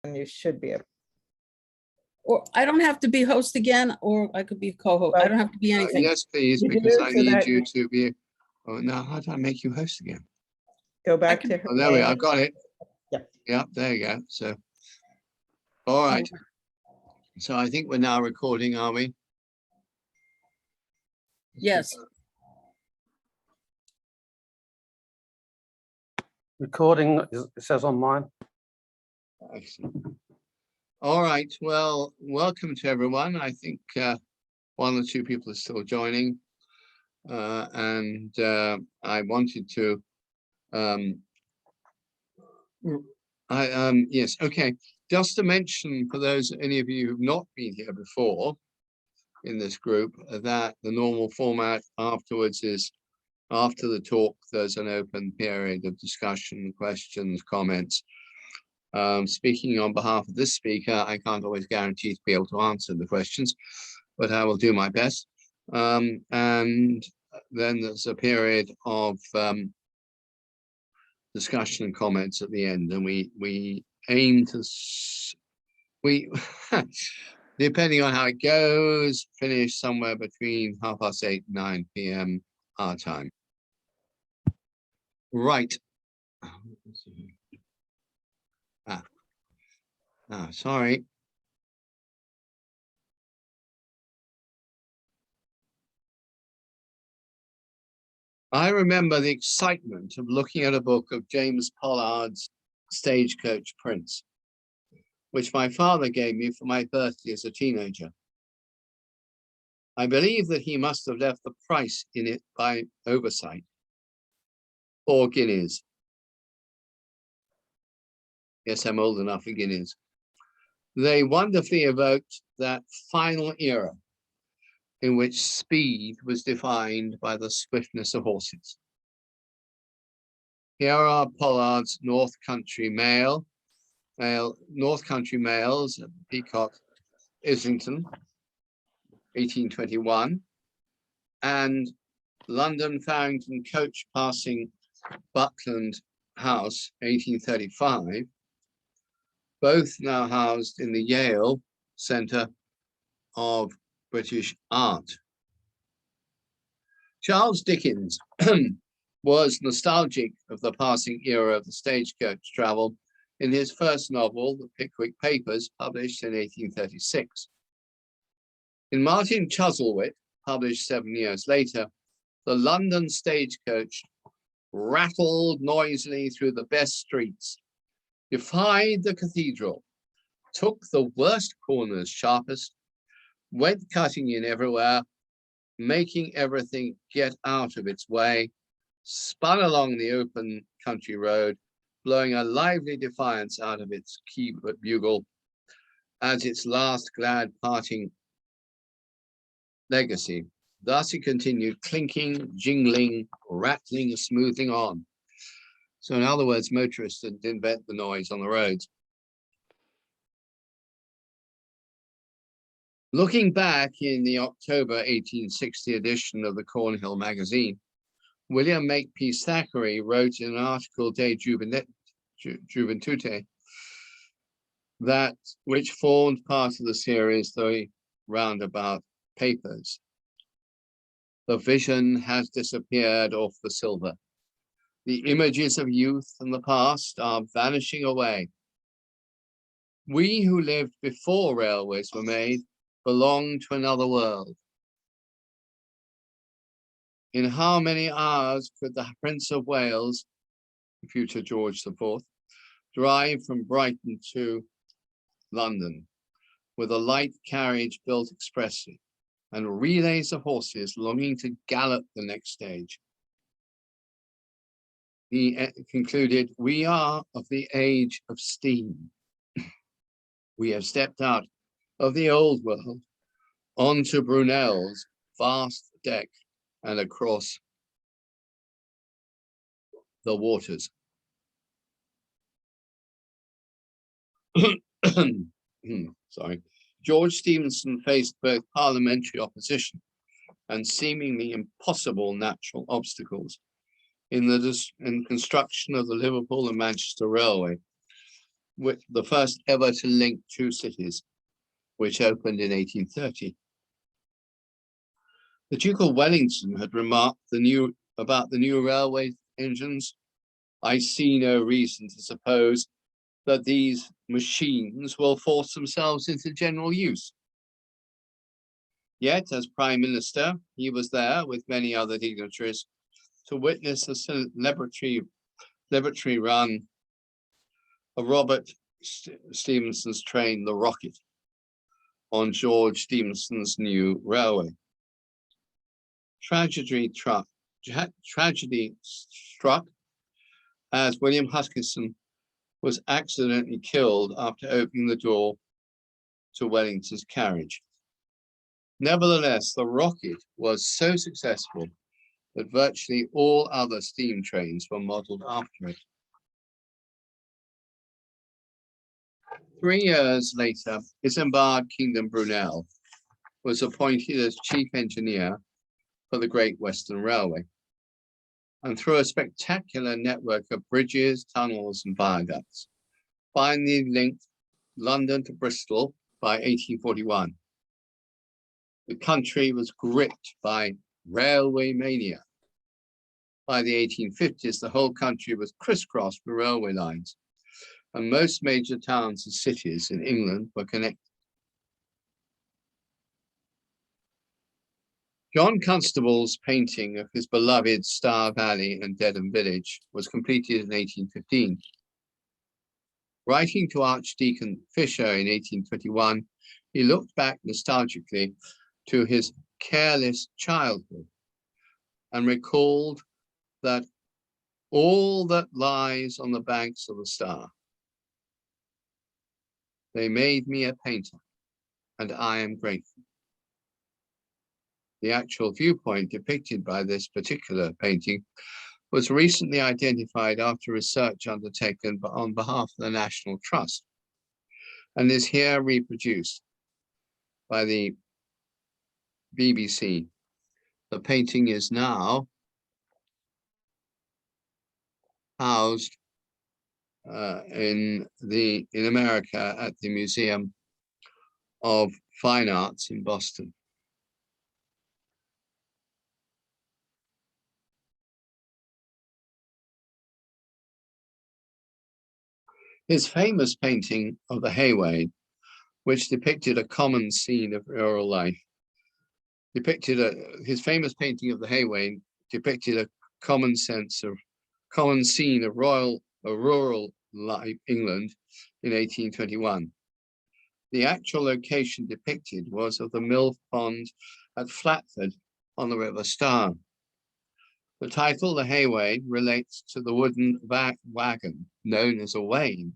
and you should be able. Or I don't have to be host again, or I could be co-host. I don't have to be anything. Yes, please, You because do, I so need that you you- to be. Oh, now how do I make you host again? Go back can- to her. Oh, there we are. name. I've got it. Yep. Yeah, there you go. So, all right. So I think we're now recording, are we? Yes. Recording, it says on mine. Excellent. All right. Well, welcome to everyone. I think one or two people are still joining. And I wanted to yes, okay. Just to mention for those, any of you who've not been here before in this group, that the normal format afterwards is after the talk, there's an open period of discussion, questions, comments. Speaking on behalf of this speaker, I can't always guarantee to be able to answer the questions, but I will do my best. And then there's a period of discussion and comments at the end, and we aim to depending on how it goes, finish somewhere between 8:30 and 9 p.m. our time. Right. Sorry. I remember the excitement of looking at a book of James Pollard's Stagecoach Prince, which my father gave me for my birthday as a teenager. I believe that he must have left the price in it by oversight. 4 guineas. Yes, I'm old enough for guineas. They wonderfully evoked that final era in which speed was defined by the swiftness of horses. Here are Pollard's North Country Mails at Peacock, Islington, 1821, and London Farrington Coach passing Buckland House, 1835, both now housed in the Yale Centre of British Art. Charles Dickens was nostalgic of the passing era of the stagecoach travel in his first novel, The Pickwick Papers, published in 1836. In Martin Chuzzlewit, published 7 years later, the London stagecoach rattled noisily through the best streets, defied the cathedral, took the worst corners sharpest, went cutting in everywhere, making everything get out of its way, spun along the open country road, blowing a lively defiance out of its key bugle as its last glad parting legacy. Thus it continued clinking, jingling, rattling, smoothing on. So in other words, motorists didn't invent the noise on the roads. Looking back in the October 1860 edition of the Cornhill magazine, William Makepeace Thackeray wrote in an article De Juventute that which formed part of the series, The Roundabout Papers. The vision has disappeared off the silver. The images of youth and the past are vanishing away. We who lived before railways were made belong to another world. In how many hours could the Prince of Wales, future George IV, drive from Brighton to London with a light carriage built expressly and relays of horses longing to gallop the next stage? He concluded, "We are of the age of steam. We have stepped out of the old world onto Brunel's vast deck and across the waters." Sorry. George Stephenson faced both parliamentary opposition and seemingly impossible natural obstacles in the construction of the Liverpool and Manchester Railway. the first ever to link two cities, which opened in 1830. The Duke of Wellington had remarked about the new railway engines. I see no reason to suppose that these machines will force themselves into general use. Yet, as Prime Minister, he was there with many other dignitaries to witness the celebratory run of Robert Stephenson's train, the Rocket, on George Stephenson's new railway. Tragedy struck as William Hutchinson was accidentally killed after opening the door to Wellington's carriage. Nevertheless, the Rocket was so successful that virtually all other steam trains were modeled after it. 3 years later, Isambard Kingdom Brunel was appointed as chief engineer for the Great Western Railway, and through a spectacular network of bridges, tunnels, and viaducts, finally linked London to Bristol by 1841. The country was gripped by railway mania. By the 1850s, the whole country was crisscrossed with railway lines, and most major towns and cities in England were connected. John Constable's painting of his beloved Star Valley and Dedham Village was completed in 1815. Writing to Archdeacon Fisher in 1821, he looked back nostalgically to his careless childhood and recalled that all that lies on the banks of the Star, they made me a painter, and I am grateful. The actual viewpoint depicted by this particular painting was recently identified after research undertaken on behalf of the National Trust, and is here reproduced by the BBC. The painting is now housed in America at the Museum of Fine Arts in Boston. His famous painting of the Haywain, which depicted a common scene of rural life, his famous painting of the Haywain depicted a common scene of rural life England in 1821. The actual location depicted was of the mill pond at Flatford on the River Starne. The title, The Haywain, relates to the wooden wagon known as a wain,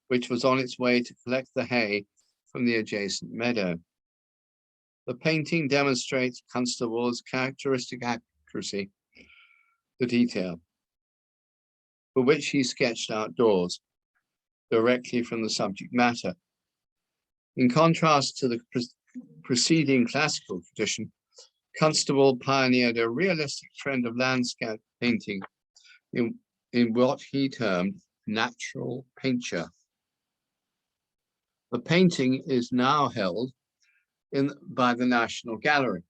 which was on its way to collect the hay from the adjacent meadow. The painting demonstrates Constable's characteristic accuracy to detail, for which he sketched outdoors, directly from the subject matter. In contrast to the preceding classical tradition, Constable pioneered a realistic trend of landscape painting in what he termed natural painture. The painting is now held by the National Gallery.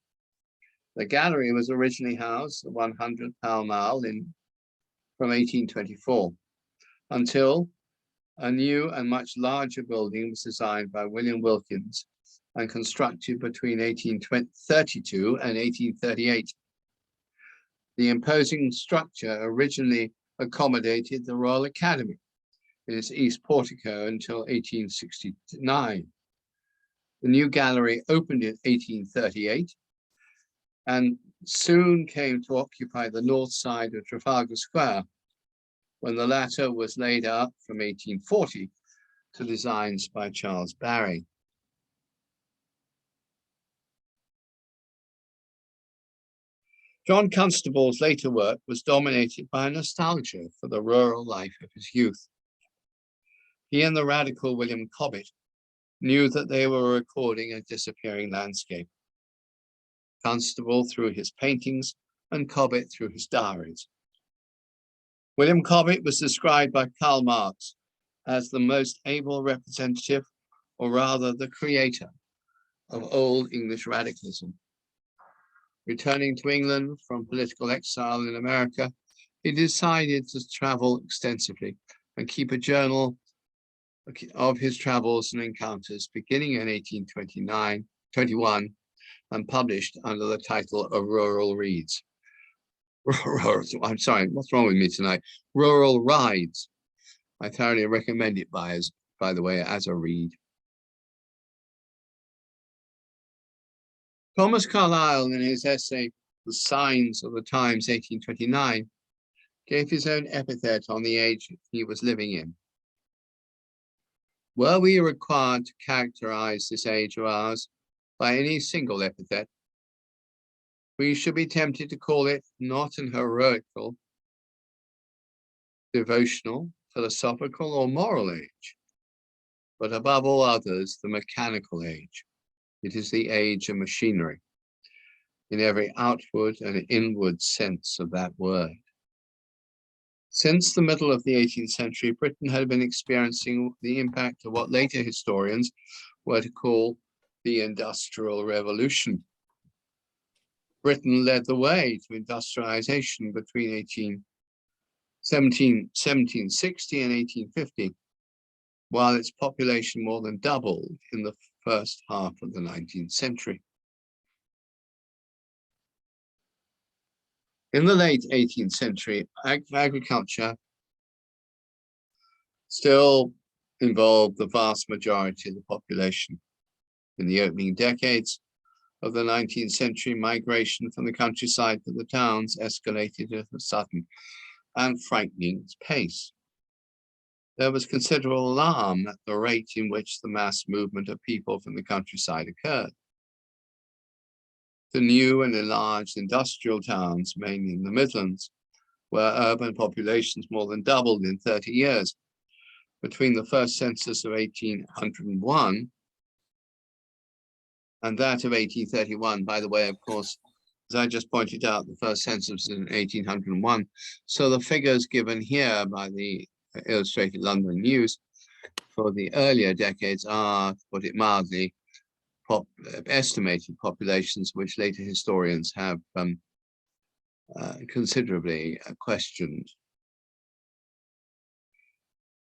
The gallery was originally housed at 100 Pall Mall from 1824, until a new and much larger building was designed by William Wilkins and constructed between 1832 and 1838. The imposing structure originally accommodated the Royal Academy in its east portico until 1869. The new gallery opened in 1838 and soon came to occupy the north side of Trafalgar Square, when the latter was laid out from 1840 to designs by Charles Barry. John Constable's later work was dominated by nostalgia for the rural life of his youth. He and the radical William Cobbett knew that they were recording a disappearing landscape. Constable through his paintings and Cobbett through his diaries. William Cobbett was described by Karl Marx as the most able representative, or rather the creator, of Old English radicalism. Returning to England from political exile in America, he decided to travel extensively and keep a journal of his travels and encounters beginning in 1821 and published under the title of Rural Reads. I'm sorry, what's wrong with me tonight? Rural Rides. I thoroughly recommend it by the way, as a read. Thomas Carlyle, in his essay, The Signs of the Times, 1829, gave his own epithet on the age he was living in. Were we required to characterize this age of ours by any single epithet, we should be tempted to call it not an heroical, devotional, philosophical, or moral age, but above all others, the mechanical age. It is the age of machinery, in every outward and inward sense of that word. Since the middle of the 18th century, Britain had been experiencing the impact of what later historians were to call the Industrial Revolution. Britain led the way to industrialization between 1760 and 1850, while its population more than doubled in the first half of the 19th century. In the late 18th century, agriculture still involved the vast majority of the population. In the opening decades of the 19th century, migration from the countryside to the towns escalated at a sudden and frightening pace. There was considerable alarm at the rate in which the mass movement of people from the countryside occurred. The new and enlarged industrial towns, mainly in the Midlands, where urban populations more than doubled in 30 years. Between the first census of 1801 and that of 1831, by the way, of course, as I just pointed out, the first census in 1801. So the figures given here by the Illustrated London News for the earlier decades are, to put it mildly, estimated populations, which later historians have considerably questioned.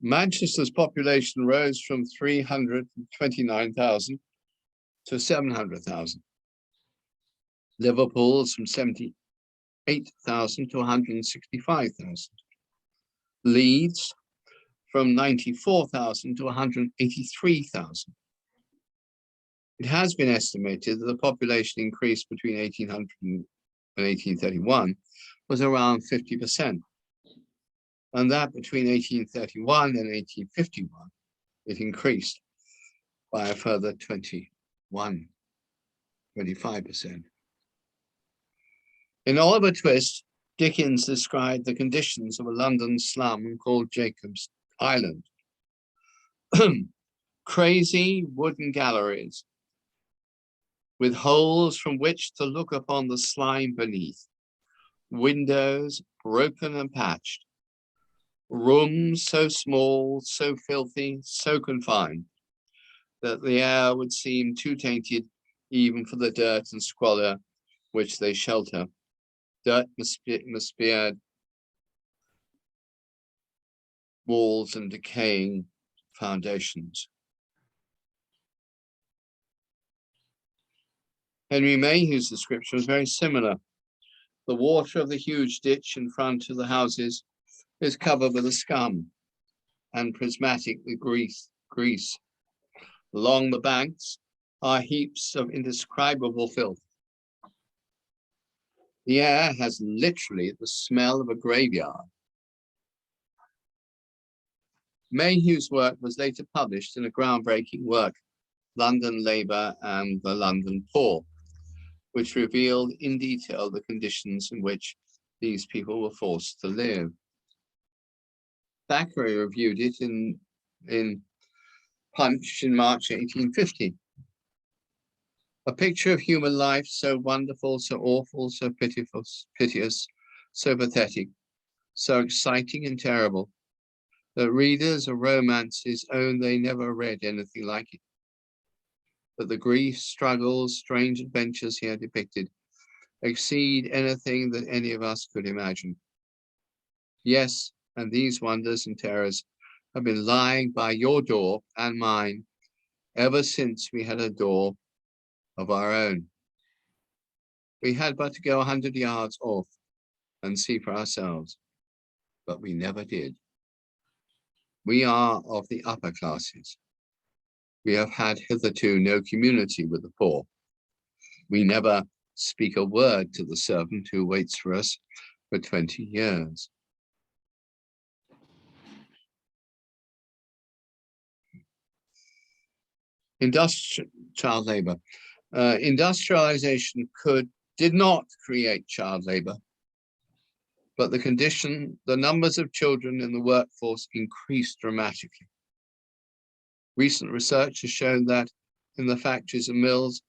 Manchester's population rose from 329,000 to 700,000. Liverpool's from 78,000 to 165,000. Leeds from 94,000 to 183,000. It has been estimated that the population increase between 1800 and 1831 was around 50%, and that between 1831 and 1851, it increased by a further 25%. In Oliver Twist, Dickens described the conditions of a London slum called Jacob's Island. Crazy wooden galleries with holes from which to look upon the slime beneath, windows broken and patched, rooms so small, so filthy, so confined, that the air would seem too tainted even for the dirt and squalor which they shelter. Dirt smeared walls and decaying foundations. Henry Mayhew's description was very similar. The water of the huge ditch in front of the houses is covered with a scum and prismatic with grease. Along the banks are heaps of indescribable filth. The air has literally the smell of a graveyard. Mayhew's work was later published in a groundbreaking work, London Labour and the London Poor, which revealed in detail the conditions in which these people were forced to live. Thackeray reviewed it in Punch in March 1850. A picture of human life so wonderful, so awful, so piteous, so pathetic, so exciting and terrible, that readers of romances own they never read anything like it. That the grief, struggles, strange adventures here depicted exceed anything that any of us could imagine. Yes, and these wonders and terrors have been lying by your door and mine ever since we had a door of our own. We had but to go 100 yards off and see for ourselves, but we never did. We are of the upper classes. We have had hitherto no community with the poor. We never speak a word to the servant who waits for us for 20 years. Child labor. Industrialization did not create child labor, but the numbers of children in the workforce increased dramatically. Recent research has shown that in the factories and mills,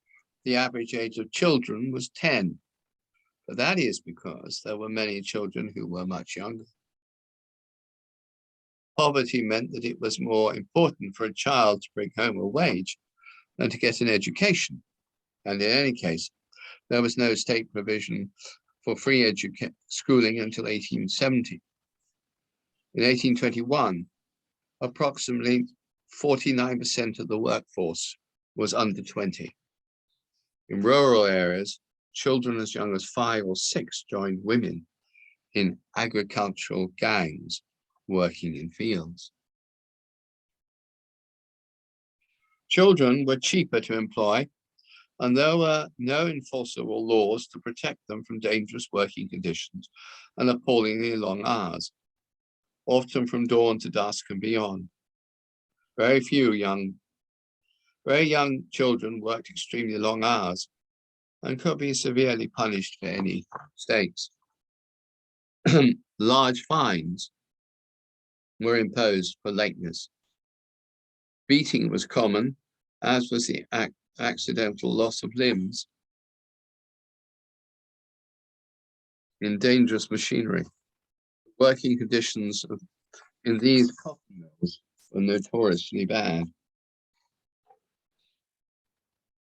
the average age of children was 10, but that is because there were many children who were much younger. Poverty meant that it was more important for a child to bring home a wage than to get an education. And in any case, there was no state provision for free schooling until 1870. In 1821, approximately 49% of the workforce was under 20. In rural areas, children as young as 5 or 6 joined women in agricultural gangs working in fields. Children were cheaper to employ, and there were no enforceable laws to protect them from dangerous working conditions and appallingly long hours, often from dawn to dusk and beyond. Very young children worked extremely long hours and could be severely punished for any mistakes. Large fines were imposed for lateness. Beating was common, as was the accidental loss of limbs in dangerous machinery. Working conditions in these cotton mills were notoriously bad.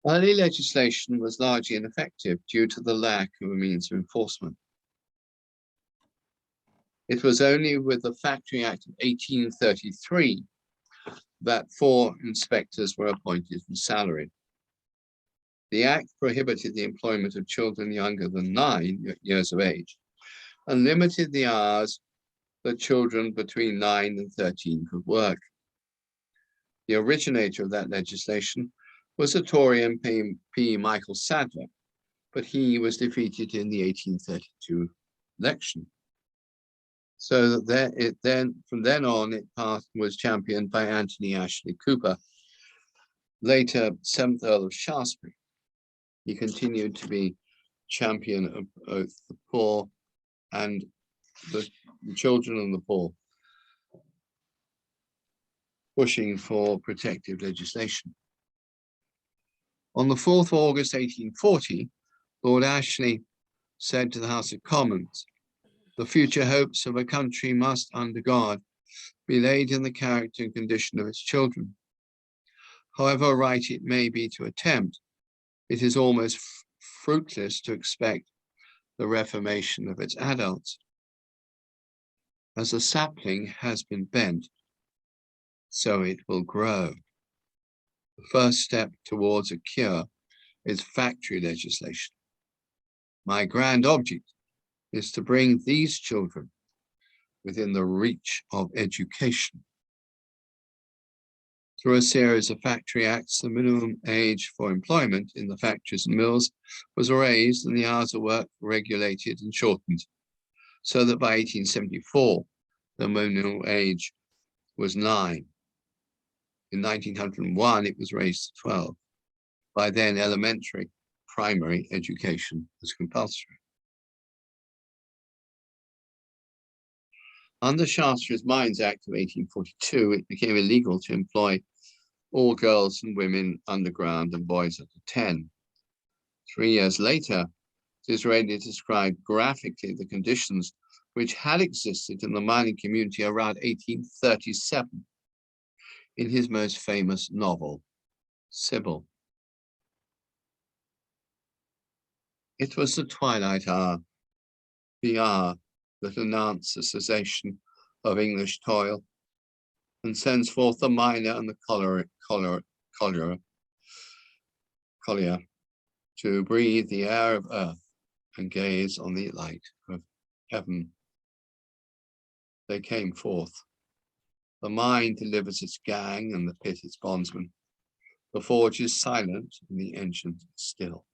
Early legislation was largely ineffective due to the lack of a means of enforcement. It was only with the Factory Act of 1833 that 4 inspectors were appointed and salaried. The Act prohibited the employment of children younger than 9 years of age and limited the hours that children between 9 and 13 could work. The originator of that legislation was the Tory MP Michael Sadler, but he was defeated in the 1832 election. So that from then on, it was championed by Anthony Ashley Cooper, later 7th Earl of Shaftesbury. He continued to be champion of both the poor and the children and the poor, pushing for protective legislation. On the 4th of August 1840, Lord Ashley said to the House of Commons, "The future hopes of a country must, under God, be laid in the character and condition of its children. However right it may be to attempt, it is almost fruitless to expect the reformation of its adults. As a sapling has been bent, so it will grow. The first step towards a cure is factory legislation. My grand object is to bring these children within the reach of education. Through a series of factory acts, the minimum age for employment in the factories and mills was raised and the hours of work regulated and shortened, so that by 1874, the minimum age was 9. In 1901, it was raised to 12. By then, elementary, primary education was compulsory. Under Shaftesbury's Mines Act of 1842, it became illegal to employ all girls and women underground and boys under 10. 3 years later, Disraeli described graphically the conditions which had existed in the mining community around 1837 in his most famous novel, Sybil. It was the twilight hour, the hour that announced the cessation of English toil and sends forth the miner and the collier to breathe the air of earth and gaze on the light of heaven. They came forth. The mine delivers its gang and the pit its bondsman. The forge is silent and the engine is still.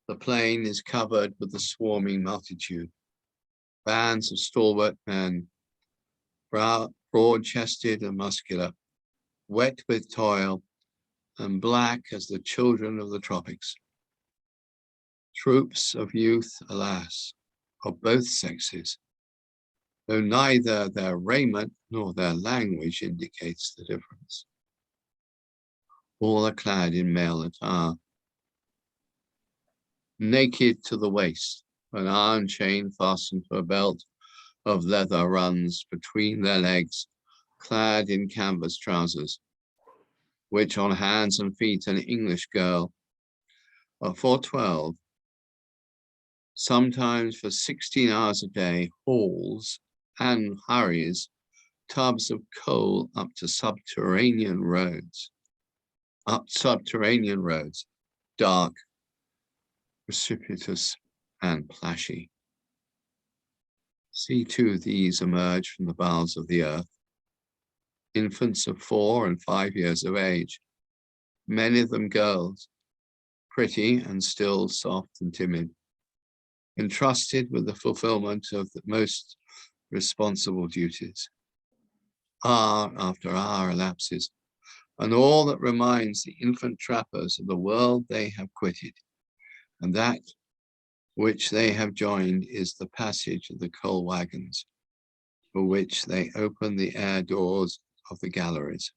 The plain is covered with the swarming multitude. Bands of stalwart men, broad-chested and muscular, wet with toil and black as the children of the tropics. Troops of youth, alas, of both sexes, though neither their raiment nor their language indicates the difference. All are clad in mail attire. Naked to the waist, an iron chain fastened to a belt of leather runs between their legs, clad in canvas trousers, which on hands and feet an English girl for 12, sometimes for 16 hours a day, hauls and hurries tubs of coal up subterranean roads, dark, precipitous, and plashy. See too these emerge from the bowels of the earth, infants of 4 and 5 years of age, many of them girls, pretty and still soft and timid, entrusted with the fulfillment of the most responsible duties. Hour after hour elapses, and all that reminds the infant trappers of the world they have quitted, and that which they have joined is the passage of the coal wagons, for which they open the air doors of the galleries,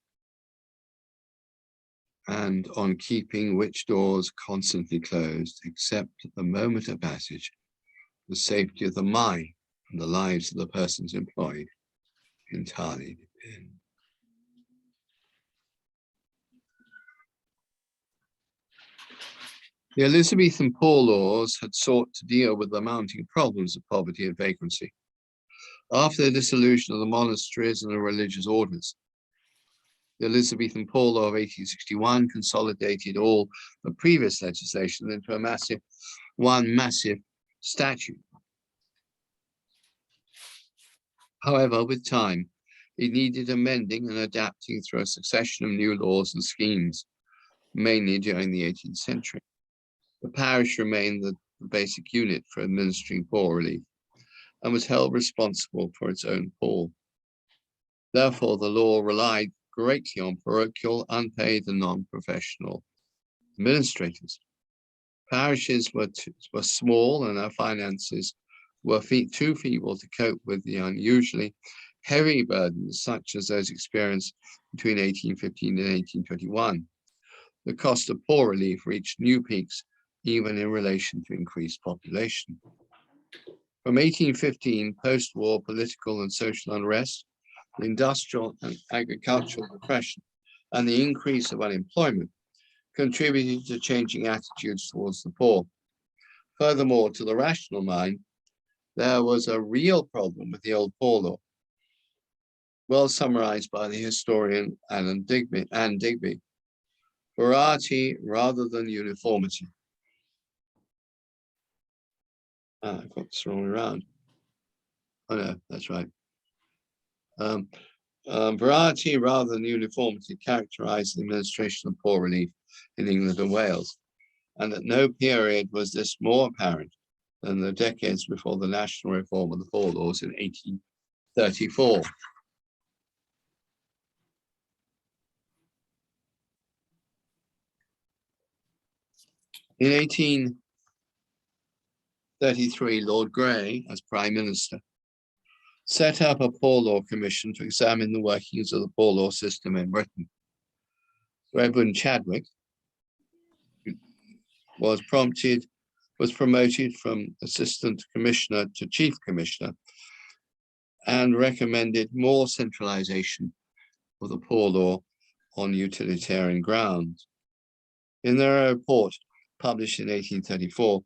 and on keeping which doors constantly closed, except at the moment of passage, the safety of the mine and the lives of the persons employed entirely depend. The Elizabethan Poor Laws had sought to deal with the mounting problems of poverty and vagrancy. After the dissolution of the monasteries and the religious orders, the Elizabethan Poor Law of 1861 consolidated all the previous legislation into one massive statute. However, with time, it needed amending and adapting through a succession of new laws and schemes, mainly during the 18th century. The parish remained the basic unit for administering poor relief and was held responsible for its own poor. Therefore, the law relied greatly on parochial, unpaid, and non-professional administrators. Parishes were small and their finances were too feeble to cope with the unusually heavy burdens such as those experienced between 1815 and 1821. The cost of poor relief reached new peaks even in relation to increased population. From 1815, post-war political and social unrest, the industrial and agricultural depression, and the increase of unemployment contributed to changing attitudes towards the poor. Furthermore, to the rational mind, there was a real problem with the old poor law, well summarized by the historian Anne Digby. Variety rather than uniformity. I've got this wrong around. Oh no, that's right. Variety rather than uniformity characterized the administration of poor relief in England and Wales, and at no period was this more apparent than the decades before the national reform of the Poor Laws in 1834. In 1833, Lord Grey, as Prime Minister, set up a Poor Law Commission to examine the workings of the poor law system in Britain. Reverend Chadwick was prompted was promoted from assistant commissioner to chief commissioner and recommended more centralization of the poor law on utilitarian grounds. In their report, published in 1834,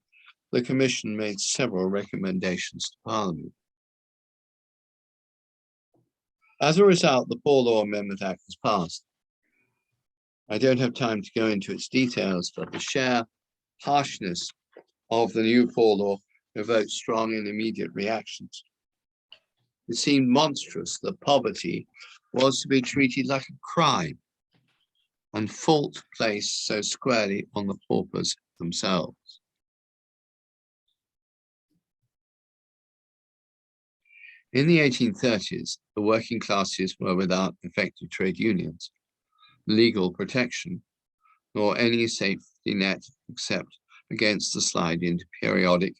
the commission made several recommendations to Parliament. As a result, the Poor Law Amendment Act was passed. I don't have time to go into its details, but the sheer harshness of the new poor law evoked strong and immediate reactions. It seemed monstrous that poverty was to be treated like a crime and fault placed so squarely on the paupers themselves. In the 1830s, the working classes were without effective trade unions, legal protection, nor any safety net except against the slide into periodic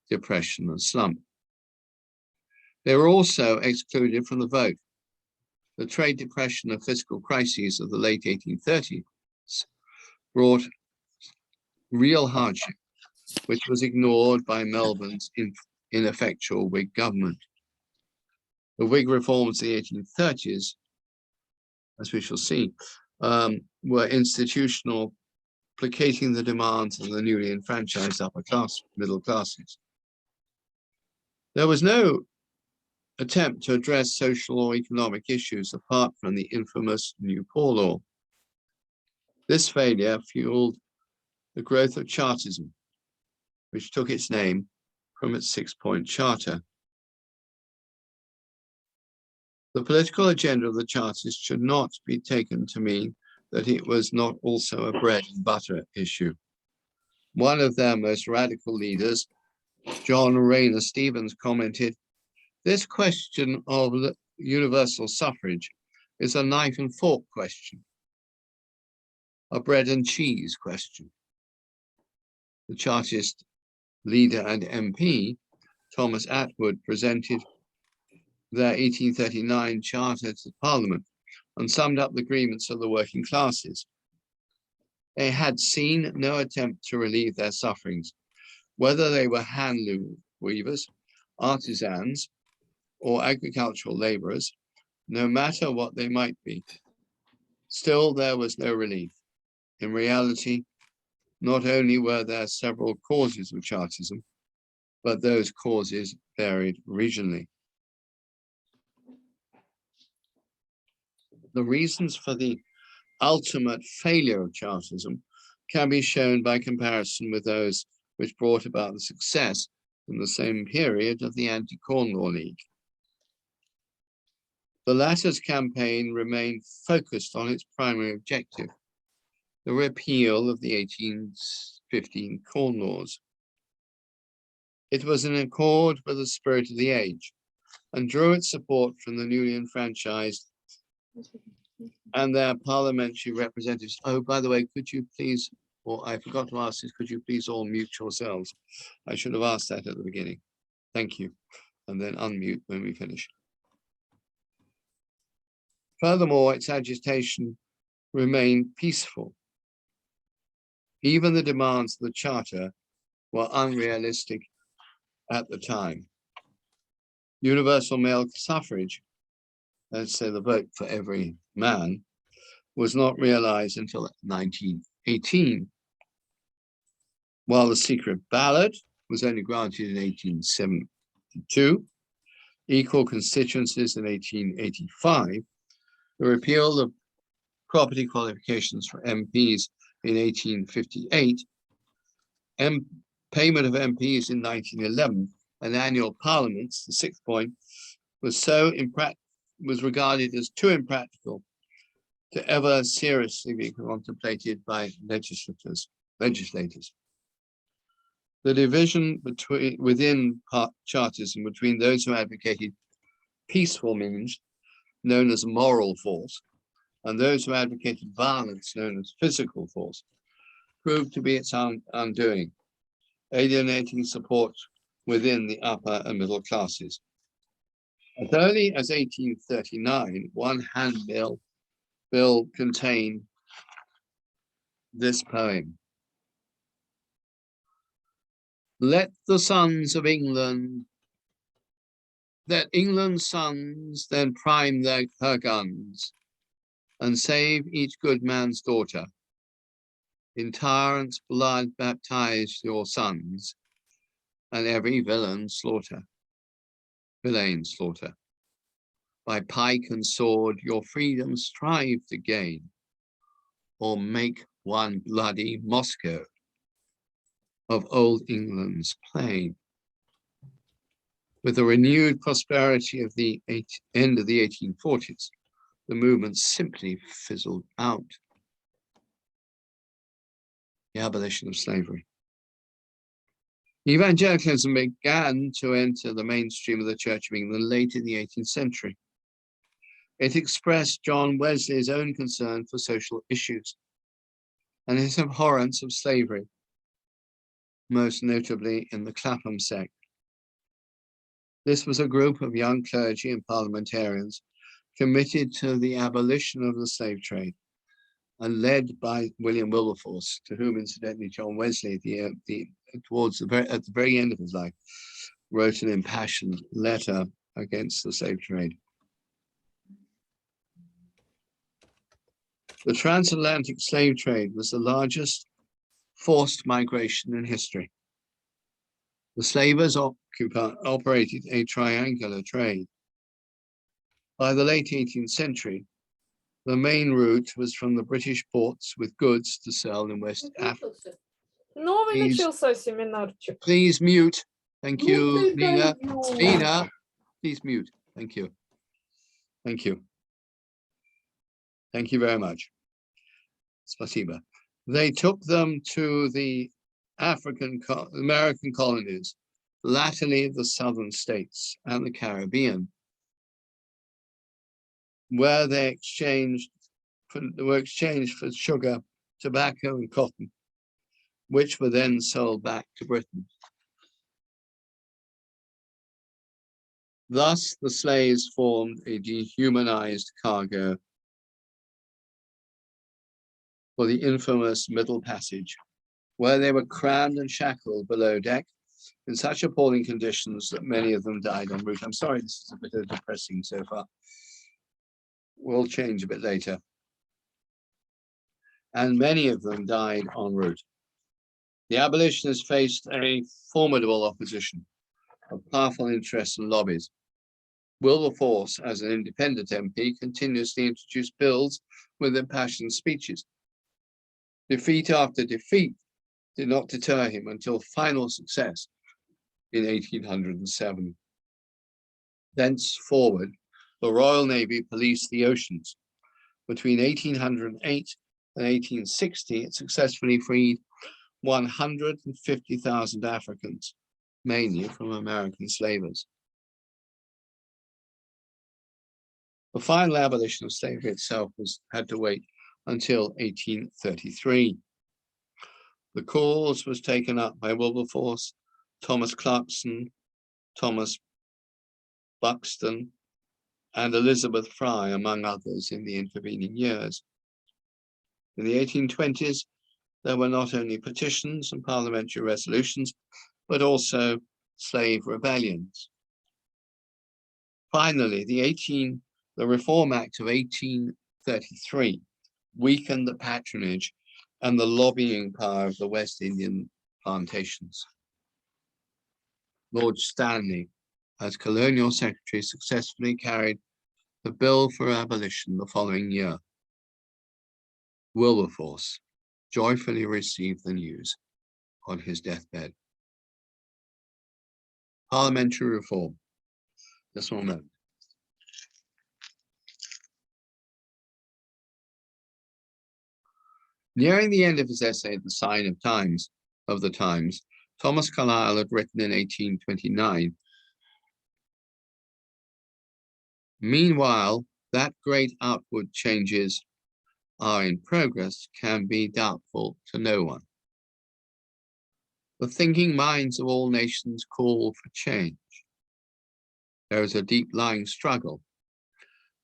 depression and slump. They were also excluded from the vote. The trade depression and fiscal crises of the late 1830s brought real hardship, which was ignored by Melbourne's ineffectual Whig government. The Whig reforms of the 1830s, as we shall see, were institutional, placating the demands of the newly enfranchised upper class, middle classes. There was no attempt to address social or economic issues apart from the infamous New Poor Law. This failure fueled the growth of Chartism, which took its name from its six-point charter. The political agenda of the Chartists should not be taken to mean that it was not also a bread and butter issue. One of their most radical leaders, John Rayner Stevens, commented, "This question of universal suffrage is a knife and fork question, a bread and cheese question." The Chartist leader and MP, Thomas Attwood, presented their 1839 charter to Parliament and summed up the grievances of the working classes. They had seen no attempt to relieve their sufferings, whether they were handloom weavers, artisans, or agricultural laborers, no matter what they might be. Still, there was no relief. In reality, not only were there several causes of Chartism, but those causes varied regionally. The reasons for the ultimate failure of Chartism can be shown by comparison with those which brought about the success in the same period of the Anti-Corn Law League. The latter's campaign remained focused on its primary objective, the repeal of the 1815 Corn Laws. It was in accord with the spirit of the age and drew its support from the newly enfranchised and their parliamentary representatives. Oh, by the way, could you please, or I forgot to ask this, could you please all mute yourselves? I should have asked that at the beginning. Thank you. And then unmute when we finish. Furthermore, its agitation remained peaceful. Even the demands of the Charter were unrealistic at the time. Universal male suffrage, let's say the vote for every man, was not realized until 1918, while the secret ballot was only granted in 1872, equal constituencies in 1885, the repeal of property qualifications for MPs in 1858, payment of MPs in 1911, and annual parliaments, the sixth point, was regarded as too impractical to ever seriously be contemplated by legislators. The division within Chartism between those who advocated peaceful means, known as moral force, and those who advocated violence, known as physical force, proved to be its undoing, alienating support within the upper and middle classes. As early as 1839, one handbill contained this poem. Let the sons of England, let England's sons then prime her guns and save each good man's daughter. In tyrant's blood baptize your sons, and every villain slaughter. By pike and sword your freedom strive to gain, or make one bloody Moscow of old England's plain. With the renewed prosperity of the end of the 1840s, the movement simply fizzled out. The abolition of slavery. Evangelicalism began to enter the mainstream of the Church of England late in the 18th century. It expressed John Wesley's own concern for social issues and his abhorrence of slavery, most notably in the Clapham sect. This was a group of young clergy and parliamentarians committed to the abolition of the slave trade and led by William Wilberforce, to whom incidentally John Wesley, at the very end of his life, wrote an impassioned letter against the slave trade. The transatlantic slave trade was the largest forced migration in history. The slavers operated a triangular trade. By the late 18th century, the main route was from the British ports with goods to sell in West Africa. Новый Please. начался семинарчик. Please mute. Thank you, Ну ты Nina. даешь. Nina, please mute. Thank you. Thank you. Thank you very much. Spasiba. They took them to the American colonies, latterly the southern states and the Caribbean, where they were exchanged for sugar, tobacco, and cotton, which were then sold back to Britain. Thus, the slaves formed a dehumanized cargo for the infamous Middle Passage, where they were crammed and shackled below deck in such appalling conditions that many of them died en route. I'm sorry, this is a bit depressing so far. We'll change a bit later. And many of them died en route. The abolitionists faced a formidable opposition of powerful interests and lobbies. Wilberforce, as an independent MP, continuously introduced bills with impassioned speeches. Defeat after defeat did not deter him until final success in 1807. Thenceforward, the Royal Navy policed the oceans. Between 1808 and 1860, it successfully freed 150,000 Africans, mainly from American slavers. The final abolition of slavery itself had to wait until 1833. The cause was taken up by Wilberforce, Thomas Clarkson, Thomas Buxton, and Elizabeth Fry, among others, in the intervening years. In the 1820s, there were not only petitions and parliamentary resolutions, but also slave rebellions. Finally, the Reform Act of 1833 weakened the patronage and the lobbying power of the West Indian plantations. Lord Stanley, as colonial secretary, successfully carried the bill for abolition the following year. Wilberforce joyfully received the news on his deathbed. Parliamentary reform. Just one moment. Nearing the end of his essay, The Sign of the Times, Thomas Carlyle had written in 1829, "Meanwhile, that great outward changes are in progress can be doubtful to no one. The thinking minds of all nations call for change. There is a deep-lying struggle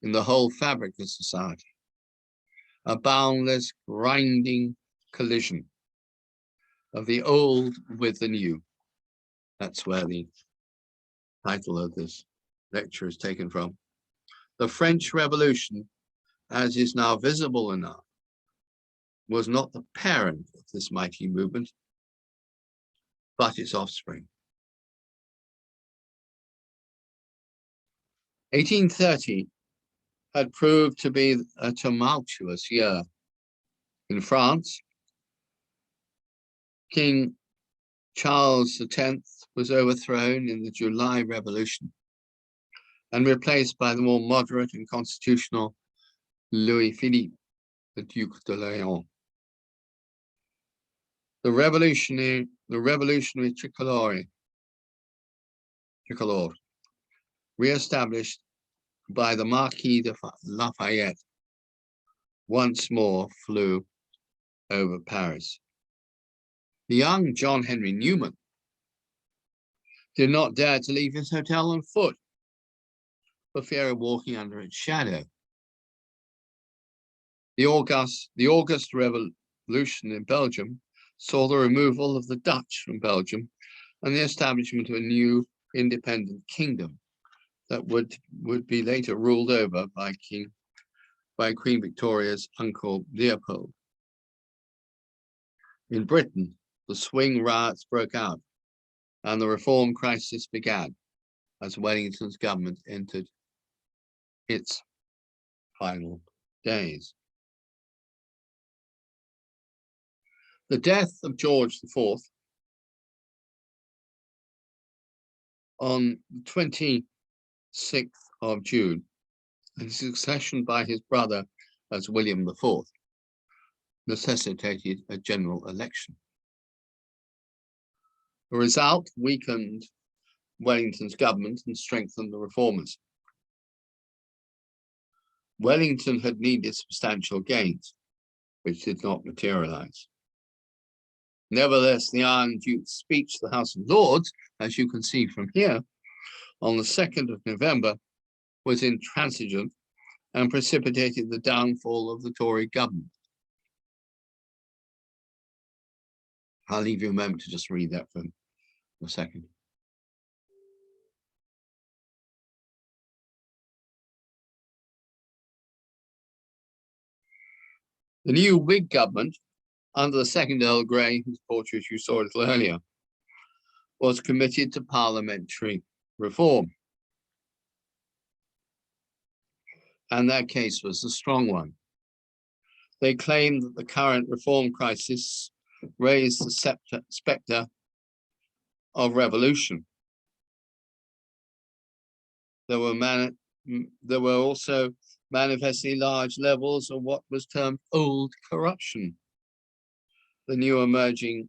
in the whole fabric of society, a boundless, grinding collision of the old with the new. That's where the title of this lecture is taken from. The French Revolution, as is now visible enough, was not the parent of this mighty movement, but its offspring. 1830 had proved to be a tumultuous year. In France, King Charles X was overthrown in the July Revolution and replaced by the more moderate and constitutional Louis Philippe, the Duc d'Orléans. The revolutionary tricolor, re-established by the Marquis de Lafayette, once more flew over Paris. The young John Henry Newman did not dare to leave his hotel on foot for fear of walking under its shadow. The August Revolution in Belgium saw the removal of the Dutch from Belgium and the establishment of a new independent kingdom that would be later ruled over by Queen Victoria's uncle Leopold. In Britain, the swing riots broke out and the reform crisis began as Wellington's government entered its final days. The death of George IV on the 26th of June and his succession by his brother as William IV necessitated a general election. The result weakened Wellington's government and strengthened the reformers. Wellington had needed substantial gains, which did not materialize. Nevertheless, the Iron Duke's speech to the House of Lords, as you can see from here, on the 2nd of November, was intransigent and precipitated the downfall of the Tory government. I'll leave you a moment to just read that for a second. The new Whig government, under the second Earl Grey, whose portrait you saw a little earlier, was committed to parliamentary reform. And their case was a strong one. They claimed that the current reform crisis raised the spectre of revolution. There were also manifestly large levels of what was termed old corruption. The new emerging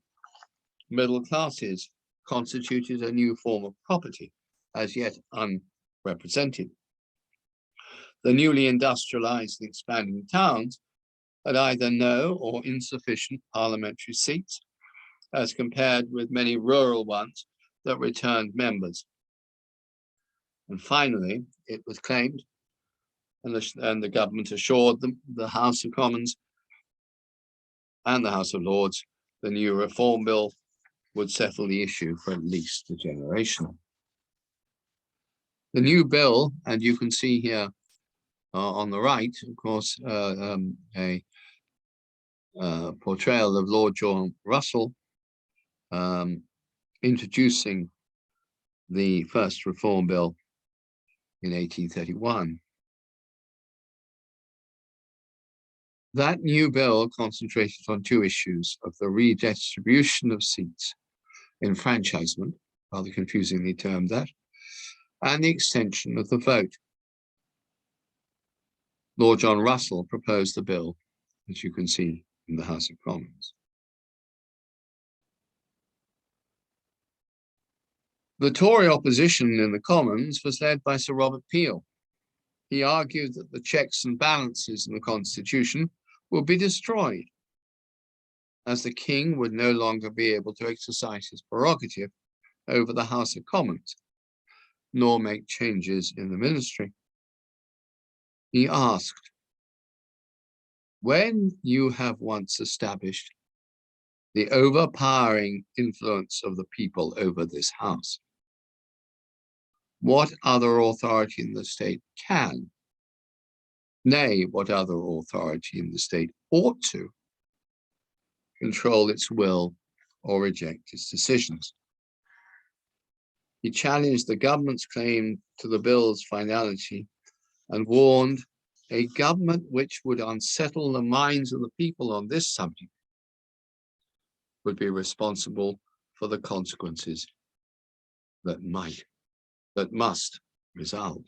middle classes constituted a new form of property, as yet unrepresented. The newly industrialized and expanding towns had either no or insufficient parliamentary seats, as compared with many rural ones that returned members. And finally, it was claimed, and the government assured them, the House of Commons and the House of Lords, the new reform bill would settle the issue for at least a generation. The new bill, and you can see here on the right, of course, a portrayal of Lord John Russell introducing the first reform bill in 1831. That new bill concentrated on two issues of the redistribution of seats, enfranchisement, rather confusingly termed that, and the extension of the vote. Lord John Russell proposed the bill, as you can see in the House of Commons. The Tory opposition in the Commons was led by Sir Robert Peel. He argued that the checks and balances in the Constitution would be destroyed, as the King would no longer be able to exercise his prerogative over the House of Commons, nor make changes in the ministry. He asked, when you have once established the overpowering influence of the people over this house. What other authority in the state can, nay, what other authority in the state ought to control its will or reject its decisions? He challenged the government's claim to the bill's finality and warned a government which would unsettle the minds of the people on this subject would be responsible for the consequences that must result.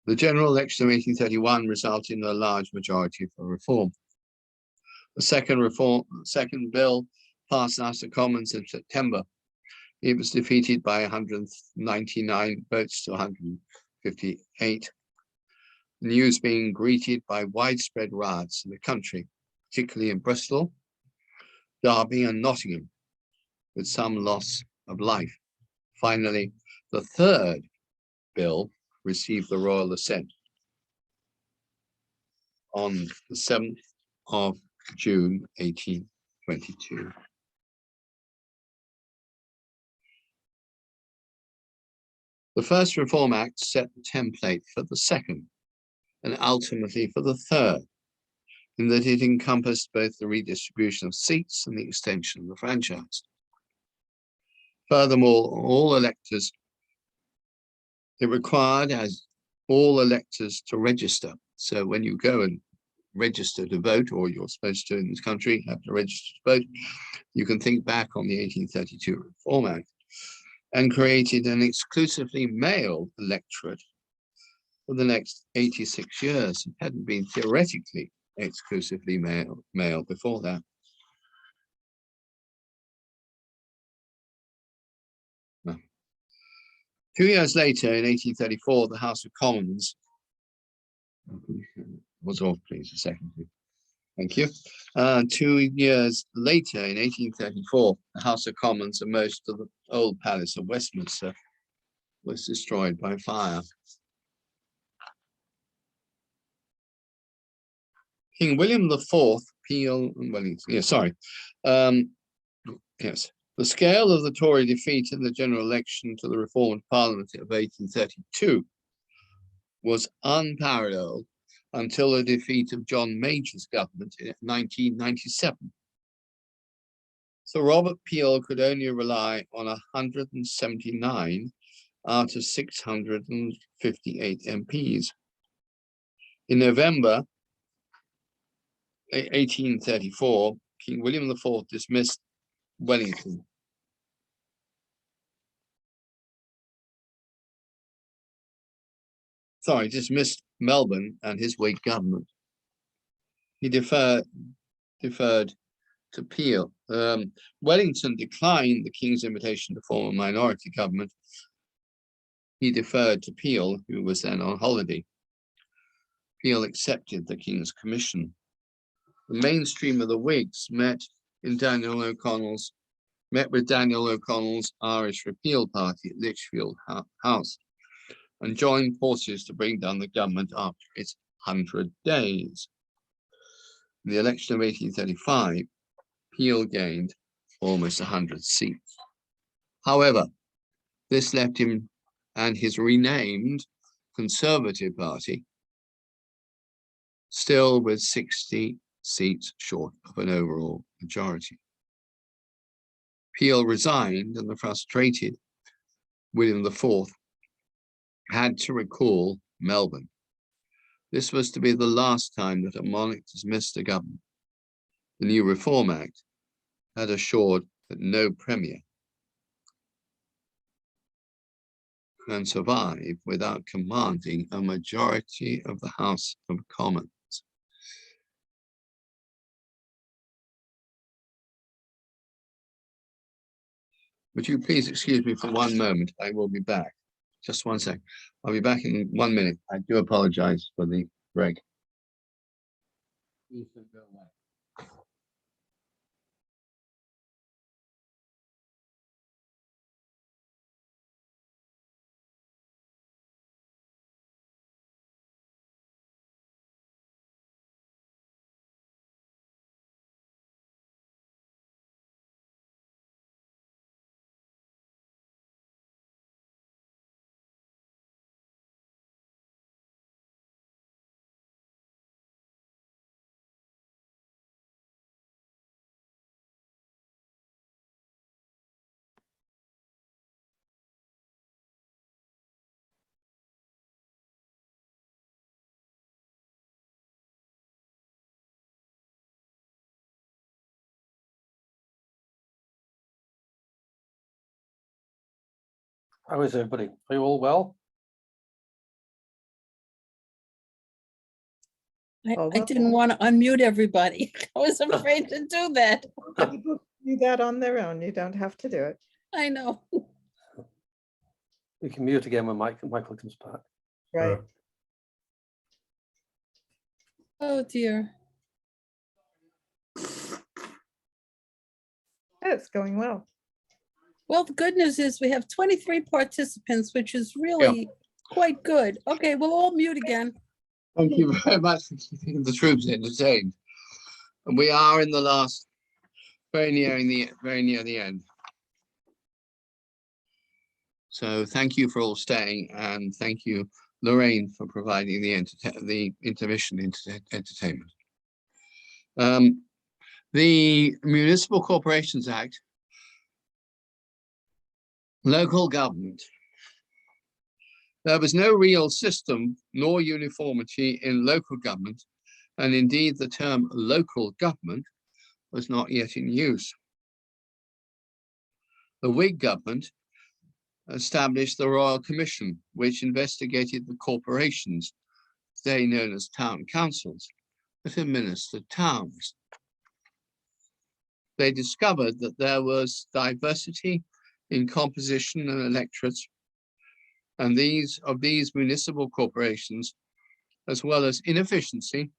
The general election of 1831 resulted in a large majority for reform. The second bill passed the House of Commons in September. It was defeated by 199 votes to 158. The news being greeted by widespread riots in the country, particularly in Bristol, Derby and Nottingham, with some loss of life. Finally, the third bill received the royal assent on the 7th of June, 1822. The first Reform Act set the template for the second and ultimately for the third, in that it encompassed both the redistribution of seats and the extension of the franchise. Furthermore, it required as all electors to register. So when you go and register to vote, or you're supposed to in this country have to register to vote, you can think back on the 1832 Reform Act, and created an exclusively male electorate for the next 86 years. It hadn't been theoretically exclusively male before that. No. 2 years later, in 1834, the House of Commons was off, please, a second. Thank you. 2 years later, in 1834, the House of Commons and most of the old Palace of Westminster was destroyed by fire. King William IV, Peel and Wellington, yes. The scale of the Tory defeat in the general election to the Reformed Parliament of 1832 was unparalleled until the defeat of John Major's government in 1997. So Robert Peel could only rely on 179 out of 658 MPs. In November 1834, King William IV dismissed Wellington. Dismissed Melbourne and his Whig government. He deferred to Peel. Wellington declined the King's invitation to form a minority government. He deferred to Peel, who was then on holiday. Peel accepted the King's commission. The mainstream of the Whigs met with Daniel O'Connell's Irish Repeal Party at Lichfield House and joined forces to bring down the government after its 100 days. In the election of 1835, Peel gained almost 100 seats. However, this left him and his renamed Conservative Party still with 60 seats short of an overall majority. Peel resigned, and the frustrated William IV had to recall Melbourne. This was to be the last time that a monarch dismissed a government. The new Reform Act had assured that no premier can survive without commanding a majority of the House of Commons. Would you please excuse me for one moment? I will be back. Just 1 second. I'll be back in 1 minute. I do apologize for the break. How is everybody? Are you all well? Oh, I well. didn't want to unmute everybody. I was afraid to do that. People do that on their own. You don't have to do it. I know. We can mute again when Michael comes back. Right. Oh, dear. It's going well. Well, the good news is we have 23 participants, which is really quite good. Okay, we'll all mute again. Thank you very much for keeping the troops entertained. And we are in the last, very near the end. So thank you for all staying, and thank you, Lorraine, for providing the intermission entertainment. The Municipal Corporations Act, local government. There was no real system nor uniformity in local government, and indeed the term local government was not yet in use. The Whig government established the Royal Commission, which investigated the corporations, today known as town councils, that administered towns. They discovered that there was diversity in composition and electorates, and these municipal corporations, as well as inefficiency,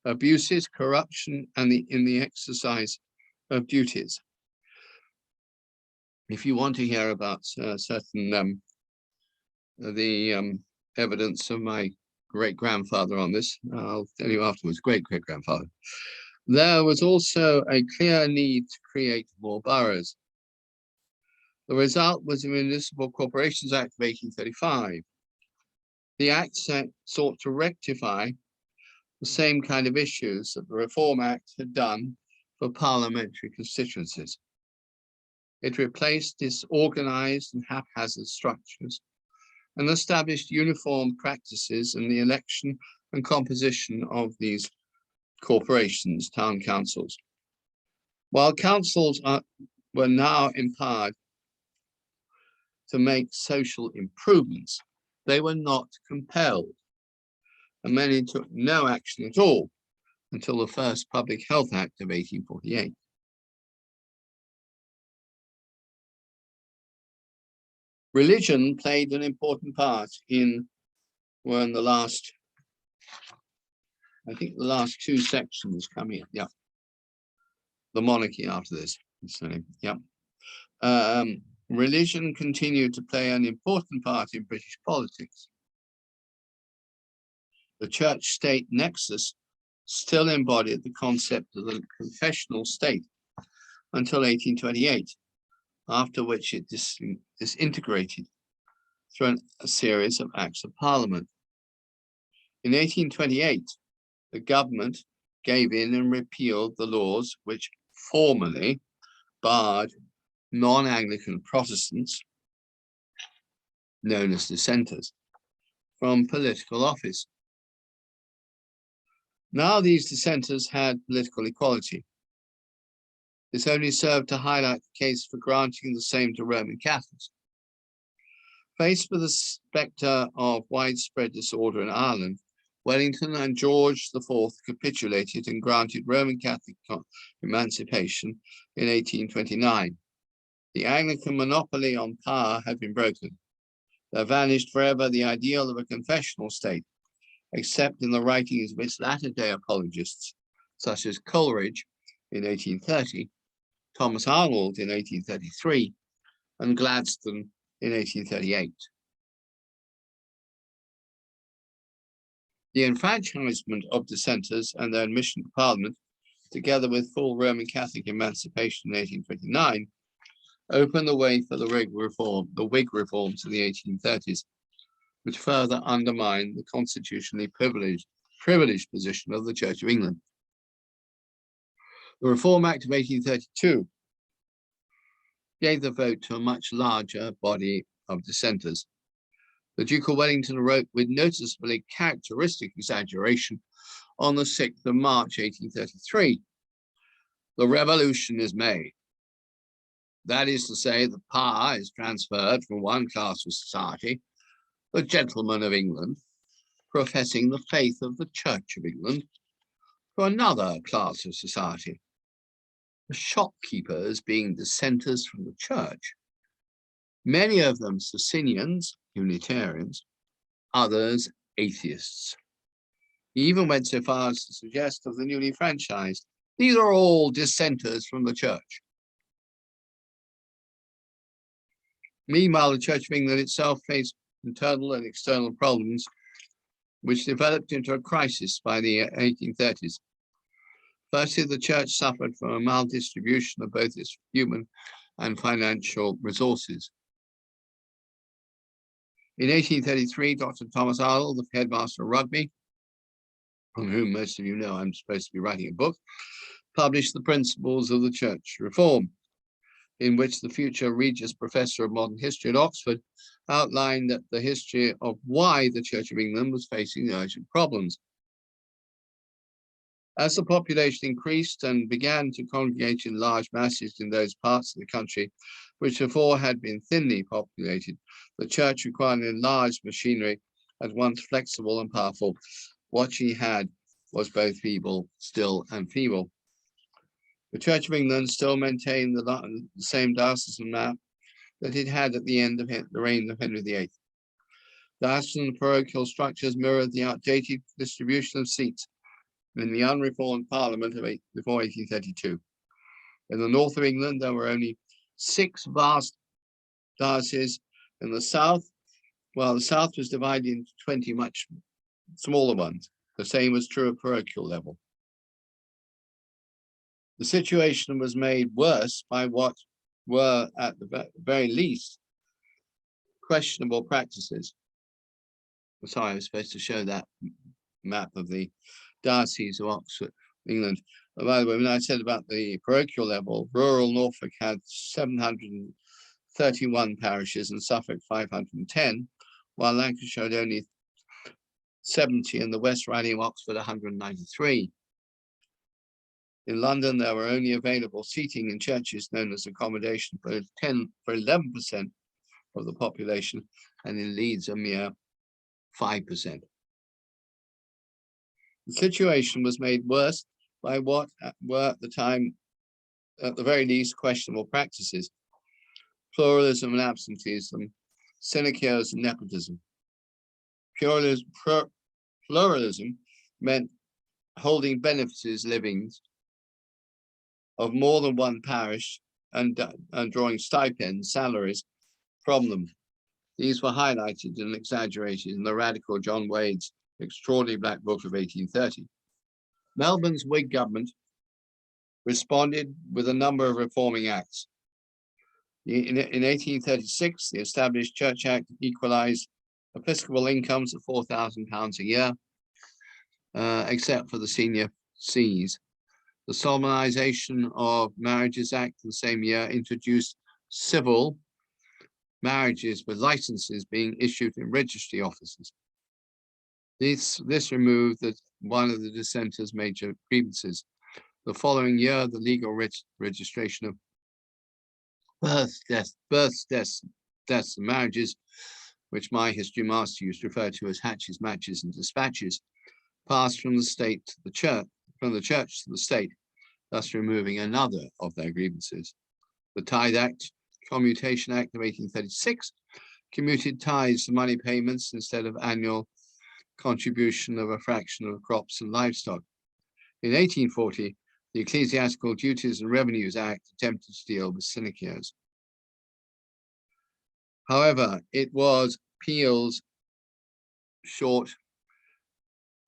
abuses, corruption, and in the exercise of duties. If you want to hear about certain evidence of my great-grandfather on this, I'll tell you afterwards, great-great-grandfather. There was also a clear need to create more boroughs. The result was the Municipal Corporations Act of 1835. The act sought to rectify the same kind of issues that the Reform Act had done for parliamentary constituencies. It replaced disorganized and haphazard structures and established uniform practices in the election and composition of these corporations, town councils. While councils were now empowered to make social improvements, they were not compelled, and many took no action at all until the first Public Health Act of 1848. Religion played an important part in the last, I think the last two sections coming, yeah. The monarchy after this, yeah. Religion continued to play an important part in British politics. The church-state nexus still embodied the concept of the confessional state until 1828, after which it disintegrated through a series of acts of parliament. In 1828, the government gave in and repealed the laws which formally barred non-Anglican Protestants, known as dissenters, from political office. Now these dissenters had political equality. This only served to highlight the case for granting the same to Roman Catholics. Faced with the spectre of widespread disorder in Ireland, Wellington and George IV capitulated and granted Roman Catholic emancipation in 1829. The Anglican monopoly on power had been broken. There vanished forever the ideal of a confessional state, except in the writings of its latter-day apologists, such as Coleridge in 1830, Thomas Arnold in 1833, and Gladstone in 1838. The enfranchisement of dissenters and their admission to Parliament, together with full Roman Catholic emancipation in 1829, opened the way for the Whig reforms of the 1830s, which further undermined the constitutionally privileged position of the Church of England. The Reform Act of 1832 gave the vote to a much larger body of dissenters. The Duke of Wellington wrote with noticeably characteristic exaggeration on the 6th of March, 1833, "The revolution is made. That is to say, the power is transferred from one class of society, the gentlemen of England, professing the faith of the Church of England, to another class of society, the shopkeepers being dissenters from the Church, many of them Socinians, Unitarians, others atheists. He even went so far as to suggest of the newly franchised, these are all dissenters from the Church. Meanwhile, the Church of England itself faced internal and external problems, which developed into a crisis by the 1830s. Firstly, the Church suffered from a maldistribution of both its human and financial resources. In 1833, Dr. Thomas Arnold, the headmaster of Rugby, on whom most of you know I'm supposed to be writing a book, published the Principles of the Church Reform, in which the future Regius Professor of Modern History at Oxford outlined that the history of why the Church of England was facing urgent problems. As the population increased and began to congregate in large masses in those parts of the country which before had been thinly populated, the Church required an enlarged machinery at once flexible and powerful. What she had was both feeble still and feeble. The Church of England still maintained the same diocesan map that it had at the end of the reign of Henry VIII. Diocesan and parochial structures mirrored the outdated distribution of seats in the unreformed Parliament of before 1832. In the north of England, there were only 6 vast dioceses. In the south, well, the south was divided into 20 much smaller ones. The same was true at parochial level. The situation was made worse by what were, at the very least, questionable practices. Sorry, I was supposed to show that map of the diocese of Oxford, England. By the way, when I said about the parochial level, rural Norfolk had 731 parishes and Suffolk 510, while Lancashire had only 70 and the West Riding of Oxford 193. In London, there were only available seating in churches known as accommodation for 11% of the population, and in Leeds, a mere 5%. The situation was made worse by what were at the time, at the very least, questionable practices: pluralism and absenteeism, sinecures and nepotism. Pluralism meant holding benefices livings of more than one parish and drawing stipends, salaries from them. These were highlighted and exaggerated in the radical John Wade's Extraordinary Black Book of 1830. Melbourne's Whig government responded with a number of reforming acts. In 1836, the established Church Act equalized episcopal incomes of £4,000 a year, except for the senior sees. The Solemnization of Marriages Act the same year introduced civil marriages with licenses being issued in registry offices. This removed one of the dissenters' major grievances. The following year, the legal registration of births, deaths, and marriages, which my history master used to refer to as hatches, matches, and dispatches, passed from the state to the church, from the church to the state, thus removing another of their grievances. The Tithe Act, Commutation Act of 1836, commuted tithes to money payments instead of annual contribution of a fraction of crops and livestock. In 1840, the Ecclesiastical Duties and Revenues Act attempted to deal with sinecures. However, it was Peel's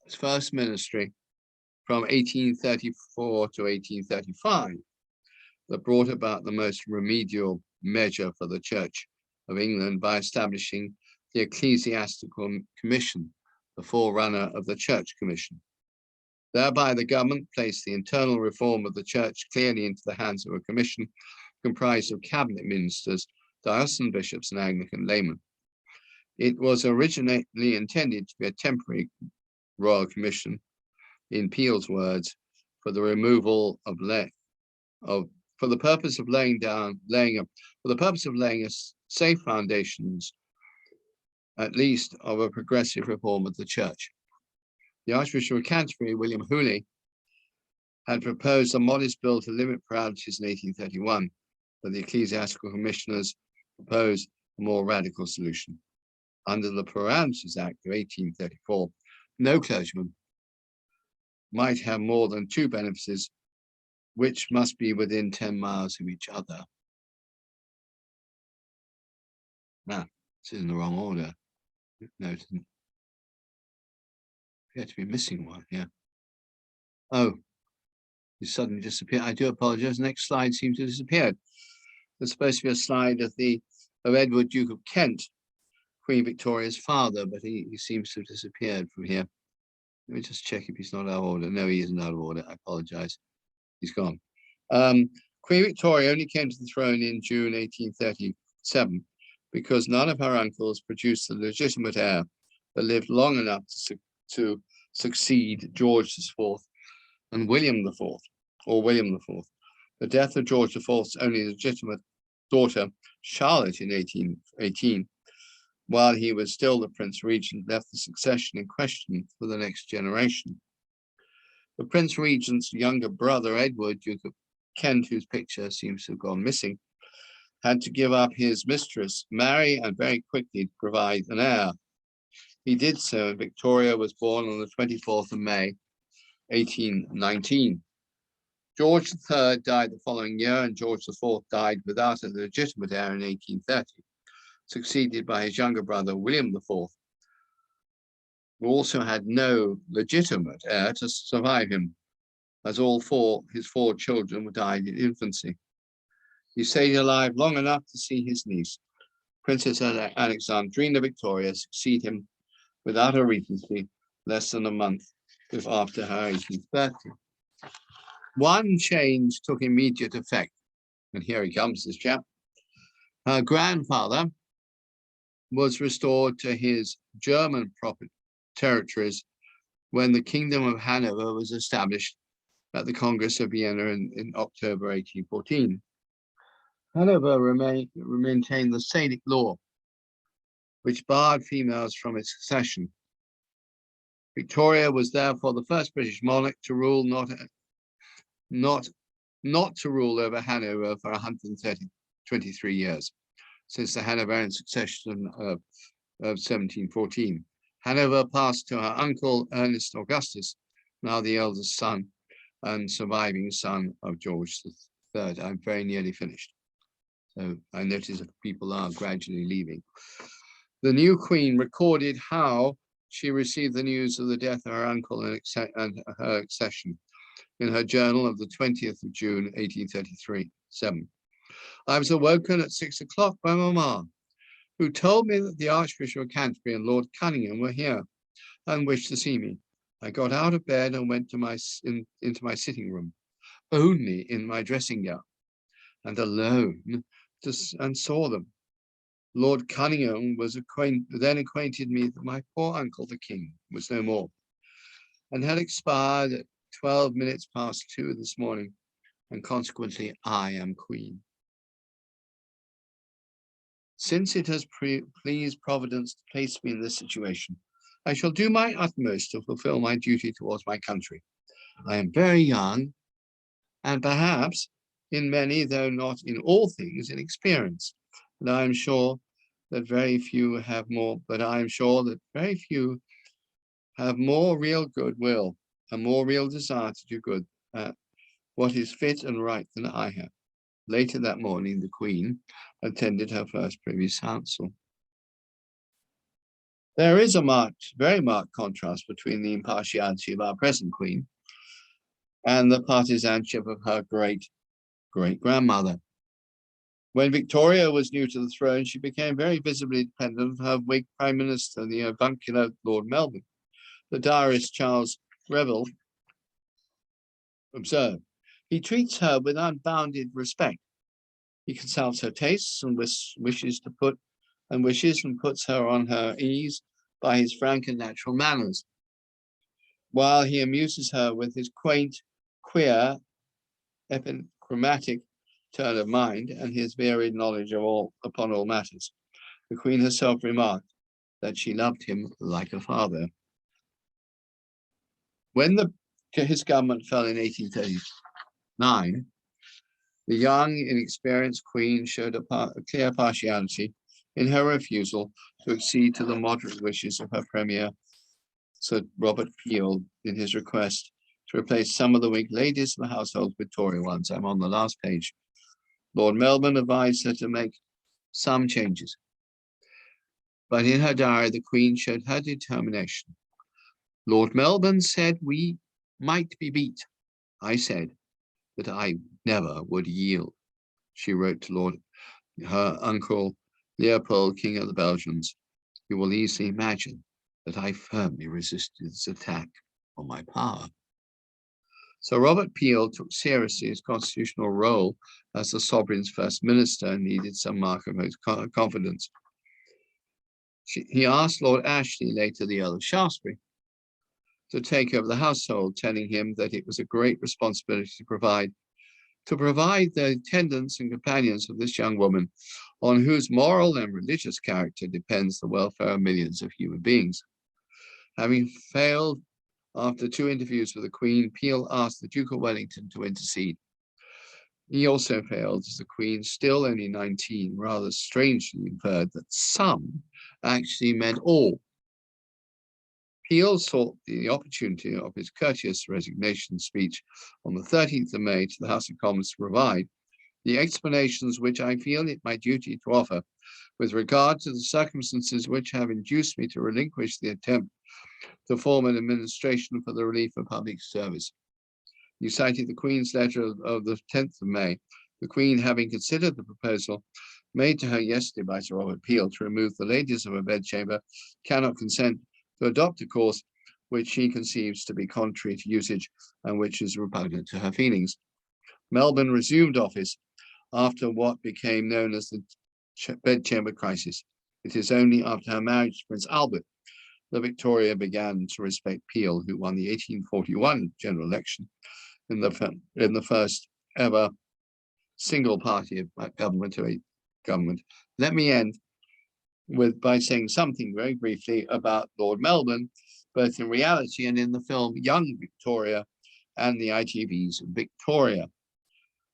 first ministry from 1834 to 1835 that brought about the most remedial measure for the Church of England by establishing the Ecclesiastical Commission, the forerunner of the Church Commission. Thereby, the government placed the internal reform of the Church clearly into the hands of a commission comprised of cabinet ministers, diocesan bishops, and Anglican laymen. It was originally intended to be a temporary royal commission, in Peel's words, for the removal of for the purpose of laying safe foundations, at least of a progressive reform of the church. The Archbishop of Canterbury, William Hooley, had proposed a modest bill to limit pluralities in 1831, but the ecclesiastical commissioners proposed a more radical solution. Under the Pluralities Act of 1834, no clergyman might have more than 2 benefices, which must be within 10 miles of each other. Now, this is in the wrong order. No, it isn't. Appear to be missing one here. Oh, it suddenly disappeared. I do apologize. Next slide seems to have disappeared. There's supposed to be a slide of Edward, Duke of Kent, Queen Victoria's father, but he seems to have disappeared from here. Let me just check if he's not out of order. No, he isn't out of order. I apologize. He's gone. Queen Victoria only came to the throne in June 1837 because none of her uncles produced a legitimate heir that lived long enough to succeed George IV and William IV, or William IV. The death of George IV's only legitimate daughter, Charlotte, in 1818, while he was still the Prince Regent, left the succession in question for the next generation. The Prince Regent's younger brother, Edward, Duke of Kent, whose picture seems to have gone missing, had to give up his mistress, marry, and very quickly provide an heir. He did so, and Victoria was born on the 24th of May, 1819. George III died the following year, and George IV died without a legitimate heir in 1830, succeeded by his younger brother, William IV, who also had no legitimate heir to survive him, as his four children died in infancy. He stayed alive long enough to see his niece, Princess Alexandrina Victoria, succeed him without a regency less than a month after her 18th birthday. One change took immediate effect, and here he comes, this chap. Her grandfather was restored to his German territories when the Kingdom of Hanover was established at the Congress of Vienna in October 1814. Hanover maintained the Salic law, which barred females from its succession. Victoria was therefore the first British monarch to rule not to rule over Hanover for 123 years, since the Hanoverian succession of 1714. Hanover passed to her uncle Ernest Augustus, now the eldest son and surviving son of George III. I'm very nearly finished. So I notice that people are gradually leaving. The new queen recorded how she received the news of the death of her uncle and her accession in her journal of the 20th of June, 1833-7. I was awoken at 6 o'clock by Mamma, who told me that the Archbishop of Canterbury and Lord Cunningham were here and wished to see me. I got out of bed and went to into my sitting room, only in my dressing gown, and alone, and saw them. Lord Cunningham then acquainted me that my poor uncle, the king, was no more, and had expired at 12 minutes past 2 this morning, and consequently I am queen. Since it has pleased Providence to place me in this situation, I shall do my utmost to fulfill my duty towards my country. I am very young, and perhaps in many, though not in all things, inexperienced. And I am sure that very few have more, real goodwill and more real desire to do good, what is fit and right than I have. Later that morning, the Queen attended her first Privy Council. There is a very marked contrast between the impartiality of our present Queen and the partisanship of her great-grandmother. When Victoria was new to the throne, she became very visibly dependent on her Whig Prime Minister, the avuncular Lord Melbourne. The diarist Charles Greville observed, he treats her with unbounded respect. He consults her tastes and wishes and puts her on her ease by his frank and natural manners, while he amuses her with his quaint, queer, epigrammatic turn of mind and his varied knowledge upon all matters. The Queen herself remarked that she loved him like a father. When his government fell in 1839, the young, inexperienced Queen showed a clear partiality in her refusal to accede to the moderate wishes of her Premier, Sir Robert Peel, in his request to replace some of the Whig ladies of the household with Tory ones. I'm on the last page. Lord Melbourne advised her to make some changes, but in her diary, the Queen showed her determination. Lord Melbourne said we might be beat. I said that I never would yield. She wrote to her uncle Leopold, King of the Belgians. You will easily imagine that I firmly resisted this attack on my power. So Robert Peel took seriously his constitutional role as the sovereign's first minister and needed some mark of his confidence. He asked Lord Ashley, later the Earl of Shaftesbury, to take over the household, telling him that it was a great responsibility to provide the attendants and companions of this young woman, on whose moral and religious character depends the welfare of millions of human beings. Having failed after 2 interviews with the Queen, Peel asked the Duke of Wellington to intercede. He also failed, as the Queen, still only 19, rather strangely inferred that some actually meant all. Peel sought the opportunity of his courteous resignation speech on the 13th of May to the House of Commons to provide the explanations which I feel it my duty to offer with regard to the circumstances which have induced me to relinquish the attempt to form an administration for the relief of public service. You cited the Queen's letter of the 10th of May. The Queen, having considered the proposal made to her yesterday by Sir Robert Peel to remove the ladies of her bedchamber, cannot consent to adopt a course which she conceives to be contrary to usage and which is repugnant to her feelings. Melbourne resumed office after what became known as the bedchamber crisis. It is only after her marriage to Prince Albert that Victoria began to respect Peel, who won the 1841 general election in the first ever single party government. Let me end by saying something very briefly about Lord Melbourne, both in reality and in the film Young Victoria and the ITV's Victoria.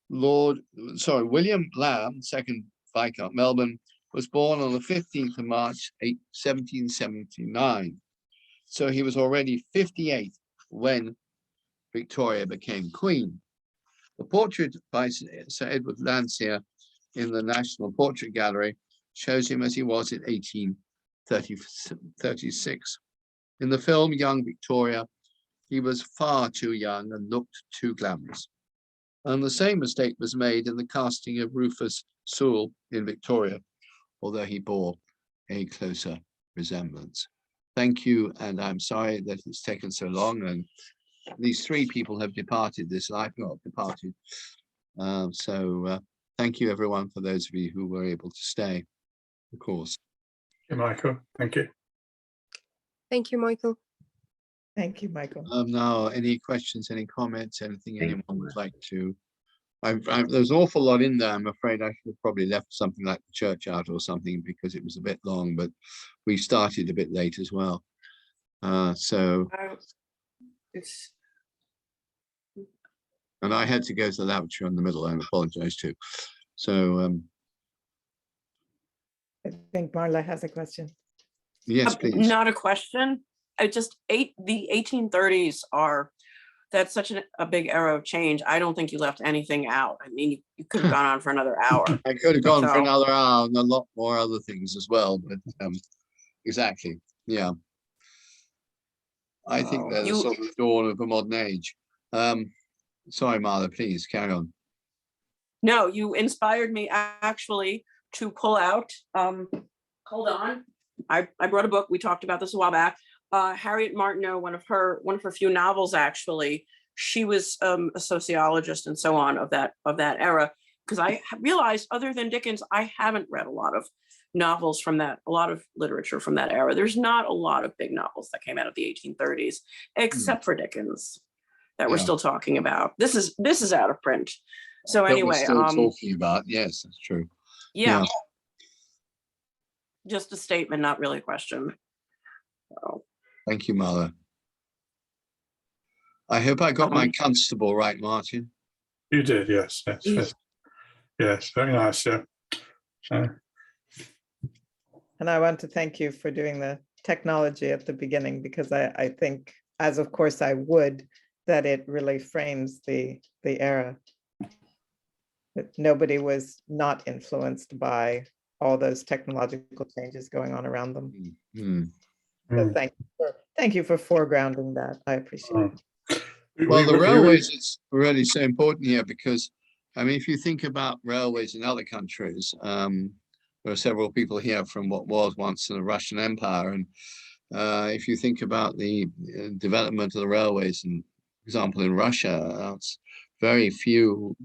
William Lamb, 2nd Viscount Melbourne, was born on the 15th of March, 1779. So he was already 58 when Victoria became Queen. The portrait by Sir Edward Landseer in the National Portrait Gallery shows him as he was in 1836. In the film Young Victoria, he was far too young and looked too glamorous. And the same mistake was made in the casting of Rufus Sewell in Victoria, although he bore a closer resemblance. Thank you, and I'm sorry that it's taken so long, and these 3 people have departed this life, not departed. Thank you everyone, for those of you who were able to stay, of course. Thank you, Michael. Thank you. Thank you, Michael. Thank you, Michael. Now, any questions, any comments, anything anyone would like to? There's an awful lot in there. I'm afraid I should have probably left something like the church out or something because it was a bit long, but we started a bit late as well. And I had to go to the lavatory in the middle. I apologize too. So I think Marla has a question. yes, please. Not a question. The 1830s that's such a big era of change. I don't think you left anything out. I mean, you could have gone on for another hour. I could have gone for another hour and a lot more other things as well, but exactly, yeah. I think they're the sort of dawn of a modern age. Sorry, Marla, please carry on. No, you inspired me actually to pull out. Hold on, I brought a book. We talked about this a while back. Harriet Martineau, one of her few novels, actually. She was a sociologist and so on of that era. Because I realized, other than Dickens, I haven't read a lot of novels from a lot of literature from that era. There's not a lot of big novels that came out of the 1830s, except for Dickens, that we're still talking about. This is out of print. So That we're anyway, still talking about, yes, that's true. yeah. Just a statement, not really a question. So, Thank you, Marla. I hope I got my Um, constable right, Martin. You did, yes, yes, yes. Yes, very nice, yeah. So, And I want to thank you for doing the technology at the beginning, because I think, as of course I would, that it really frames the era. That nobody was not influenced by all those technological changes going on around them. Mm. So thank you for foregrounding that. I appreciate it. Well, the railways is really so important here because, I mean, if you think about railways in other countries, there are several people here from what was once the Russian Empire. And if you think about the development of the railways, and for example, in Russia, very few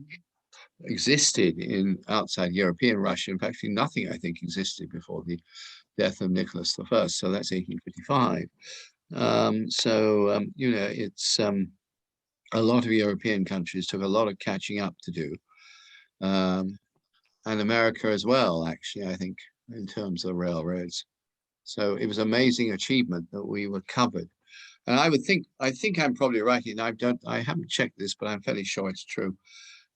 existed in outside European Russia. In fact, nothing, I think, existed before the death of Nicholas I. So that's 1855. You know, it's a lot of European countries took a lot of catching up to do. And America as well, actually, I think, in terms of railroads. So it was an amazing achievement that we were covered. And I think I'm probably right, and I haven't checked this, but I'm fairly sure it's true.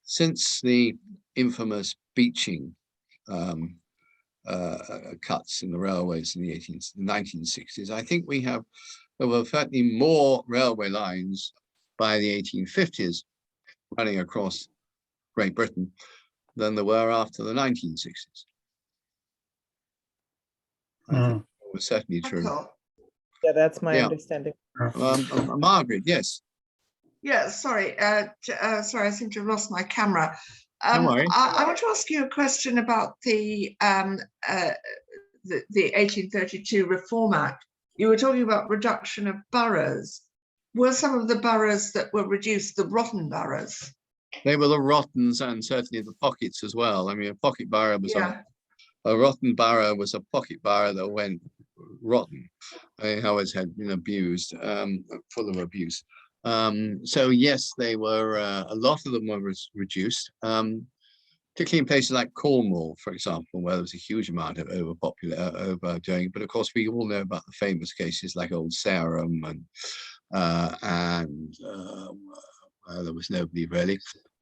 Since the infamous beaching cuts in the railways in the 1960s, I think there were certainly more railway lines by the 1850s running across Great Britain than there were after the 1960s. I think it was certainly true. Yeah, that's my understanding. Margaret, yes. Yeah, sorry. Sorry, I seem to have lost my camera. Don't worry. I want to ask you a question about the 1832 Reform Act. You were talking about reduction of boroughs. Were some of the boroughs that were reduced the rotten boroughs? They were the rottens and certainly the pockets as well. I mean, a pocket borough was a rotten borough was a pocket borough that went rotten. They always had been abused, full of abuse. So yes, they were, a lot of them were reduced, particularly in places like Cornwall, for example, where there was a huge amount of overdoing. But of course, we all know about the famous cases like Old Sarum and there was nobody really.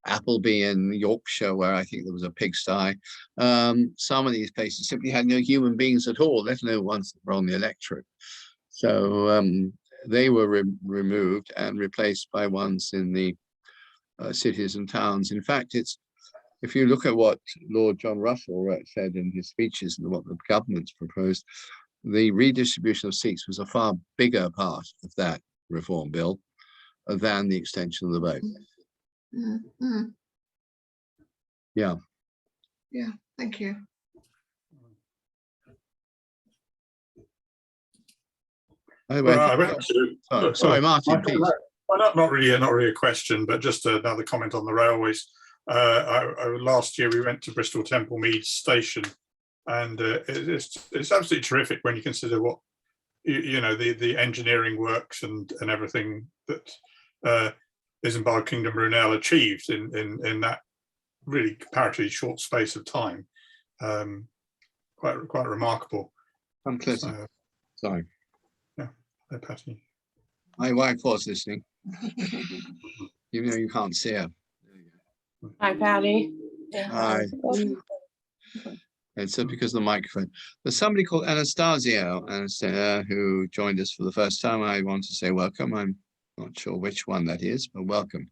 Appleby in Yorkshire, where I think there was a pigsty. Some of these places simply had no human beings at all, let alone ones that were on the electorate. So they were removed and replaced by ones in the cities and towns. In fact, if you look at what Lord John Russell said in his speeches and what the government's proposed, the redistribution of seats was a far bigger part of that reform bill than the extension of the vote. Yeah. Yeah, thank you. Sorry, Martin, please. Well, not really a question, but just another comment on the railways. Last year we went to Bristol Temple Meads station, and it's absolutely terrific when you consider what the engineering works and everything that Isambard Kingdom Brunel achieved in that really comparatively short space of time. Quite remarkable. Sorry. Yeah, Patty. My wife was listening. Even though you can't see her. Hi, Patty. Hi. It's because of the microphone. There's somebody called Anastasia who joined us for the first time. I want to say welcome. I'm not sure which one that is, but welcome.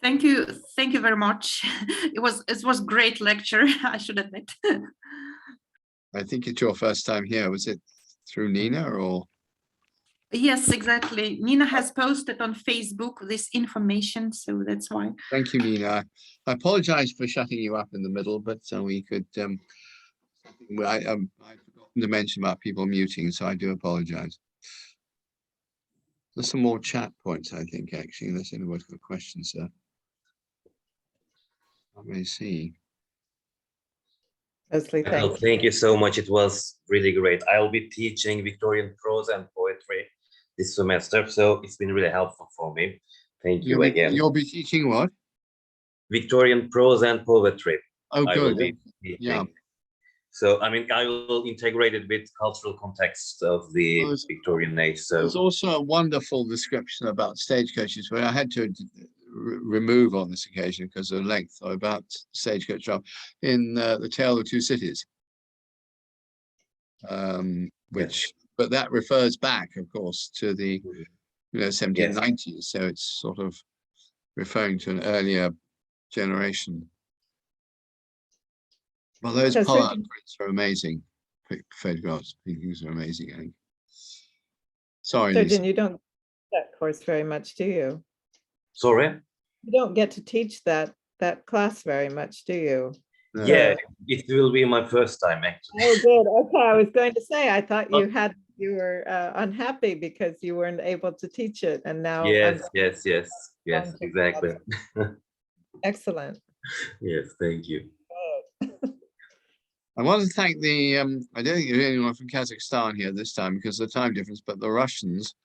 Thank you very much. It was great lecture, I should admit. I think it's your first time here. Was it through Nina or? Yes, exactly. Nina has posted on Facebook this information, so that's why. Thank you, Nina. I apologize for shutting you up in the middle, but we could. I forgot to mention about people muting, so I do apologize. There's some more chat points, I think, actually, unless anyone's got questions there. I may see. Leslie, Thank you so much. It was really great. I'll be teaching Victorian prose and poetry this semester, so it's been really helpful for me. Thank you again. You'll be teaching what? Victorian prose and poetry. Oh, I will good. be Yeah. teaching. So, I mean, I will integrate it with cultural context of the Well, it's- Victorian age. There's So, also a wonderful description about stagecoaches where I had to remove on this occasion because of length about stagecoach travel in The Tale of Two Cities. But that refers back, of course, to the 1790s. So it's sort of referring to an earlier generation. Well, those Because Pollard prints are amazing. Photographs, paintings are amazing. I think. Sorry, Lisa. Surgeon, you don't do that course very much, do you? sorry. You don't get to teach that class very much, do you? No. Yeah, it will be my first time actually. Oh, good. Okay, I was going to say, I thought you were unhappy because you weren't able to teach it, and now. Yes, exactly. Excellent. Yes, thank you. I want to thank the, I don't think there's anyone from Kazakhstan here this time because of the time difference, but the Russians,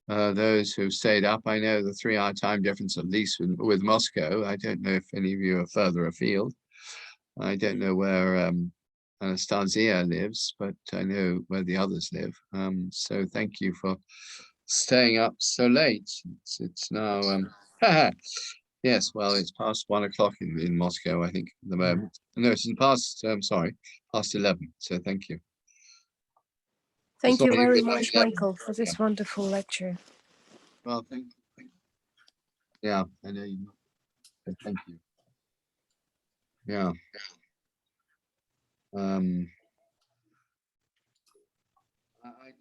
those who've stayed up, I know the 3-hour time difference, at least with Moscow. I don't know if any of you are further afield. I don't know where Anastasia lives, but I know where the others live. So thank you for staying up so late. It's now, yes, well, it's past 1 o'clock in Moscow, I think, at the moment. No, it's past 11. So thank you. Thank you Sorry, very it's much, 11. Michael, for this wonderful lecture. Well, thank you. Yeah, I know you. Thank you. Yeah. I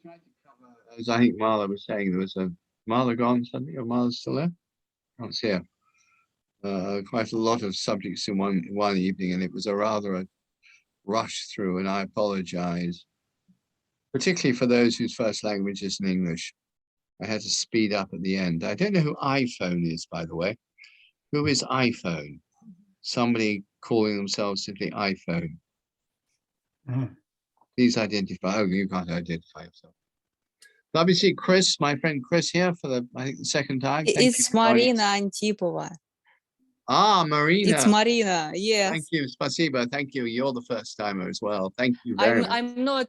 tried to cover, as I think Marla was saying, there was a Marla gone suddenly, or Marla's still there? Can't see her. Quite a lot of subjects in one evening, and it was a rush through, and I apologize, particularly for those whose first language isn't English. I had to speed up at the end. I don't know who iPhone is, by the way. Who is iPhone? Somebody calling themselves simply iPhone. Please identify. Oh, you can't identify yourself. Let me see Chris, my friend Chris here for I think the second time. Thank you It's for joining Marina us. Antipova. Ah, Marina. It's Marina. Yes. Thank you, spasibo. Thank you. You're the first timer as well. Thank you very much. I'm not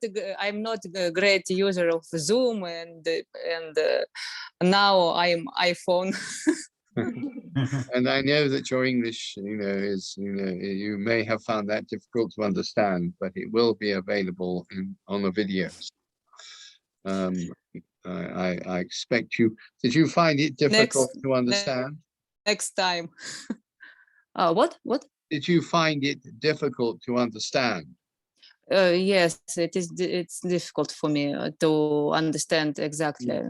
a great user of Zoom and now I'm iPhone. And I know that your English, is, you may have found that difficult to understand, but it will be available on the videos. I expect you. Did you find it difficult to understand? Next time. What? Did you find it difficult to understand? Yes, it is. It's difficult for me to understand exactly.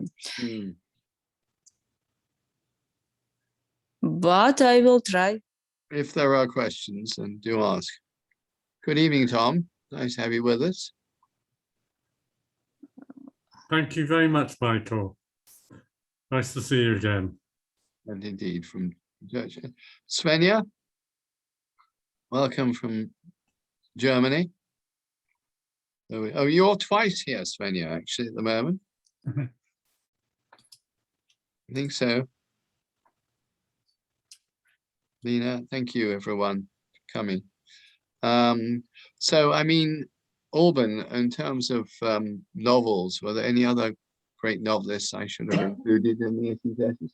But I will try. If there are questions, then do ask. Good evening, Tom. Nice to have you with us. Thank you very much, Michael. Nice to see you again. And indeed, from Svenja, welcome from Germany. Oh, you're twice here, Svenja, actually, at the moment. I think so. Lena, thank you, everyone, for coming. So, I mean, Alban, in terms of novels, were there any other great novelists I should have included in the 1830s?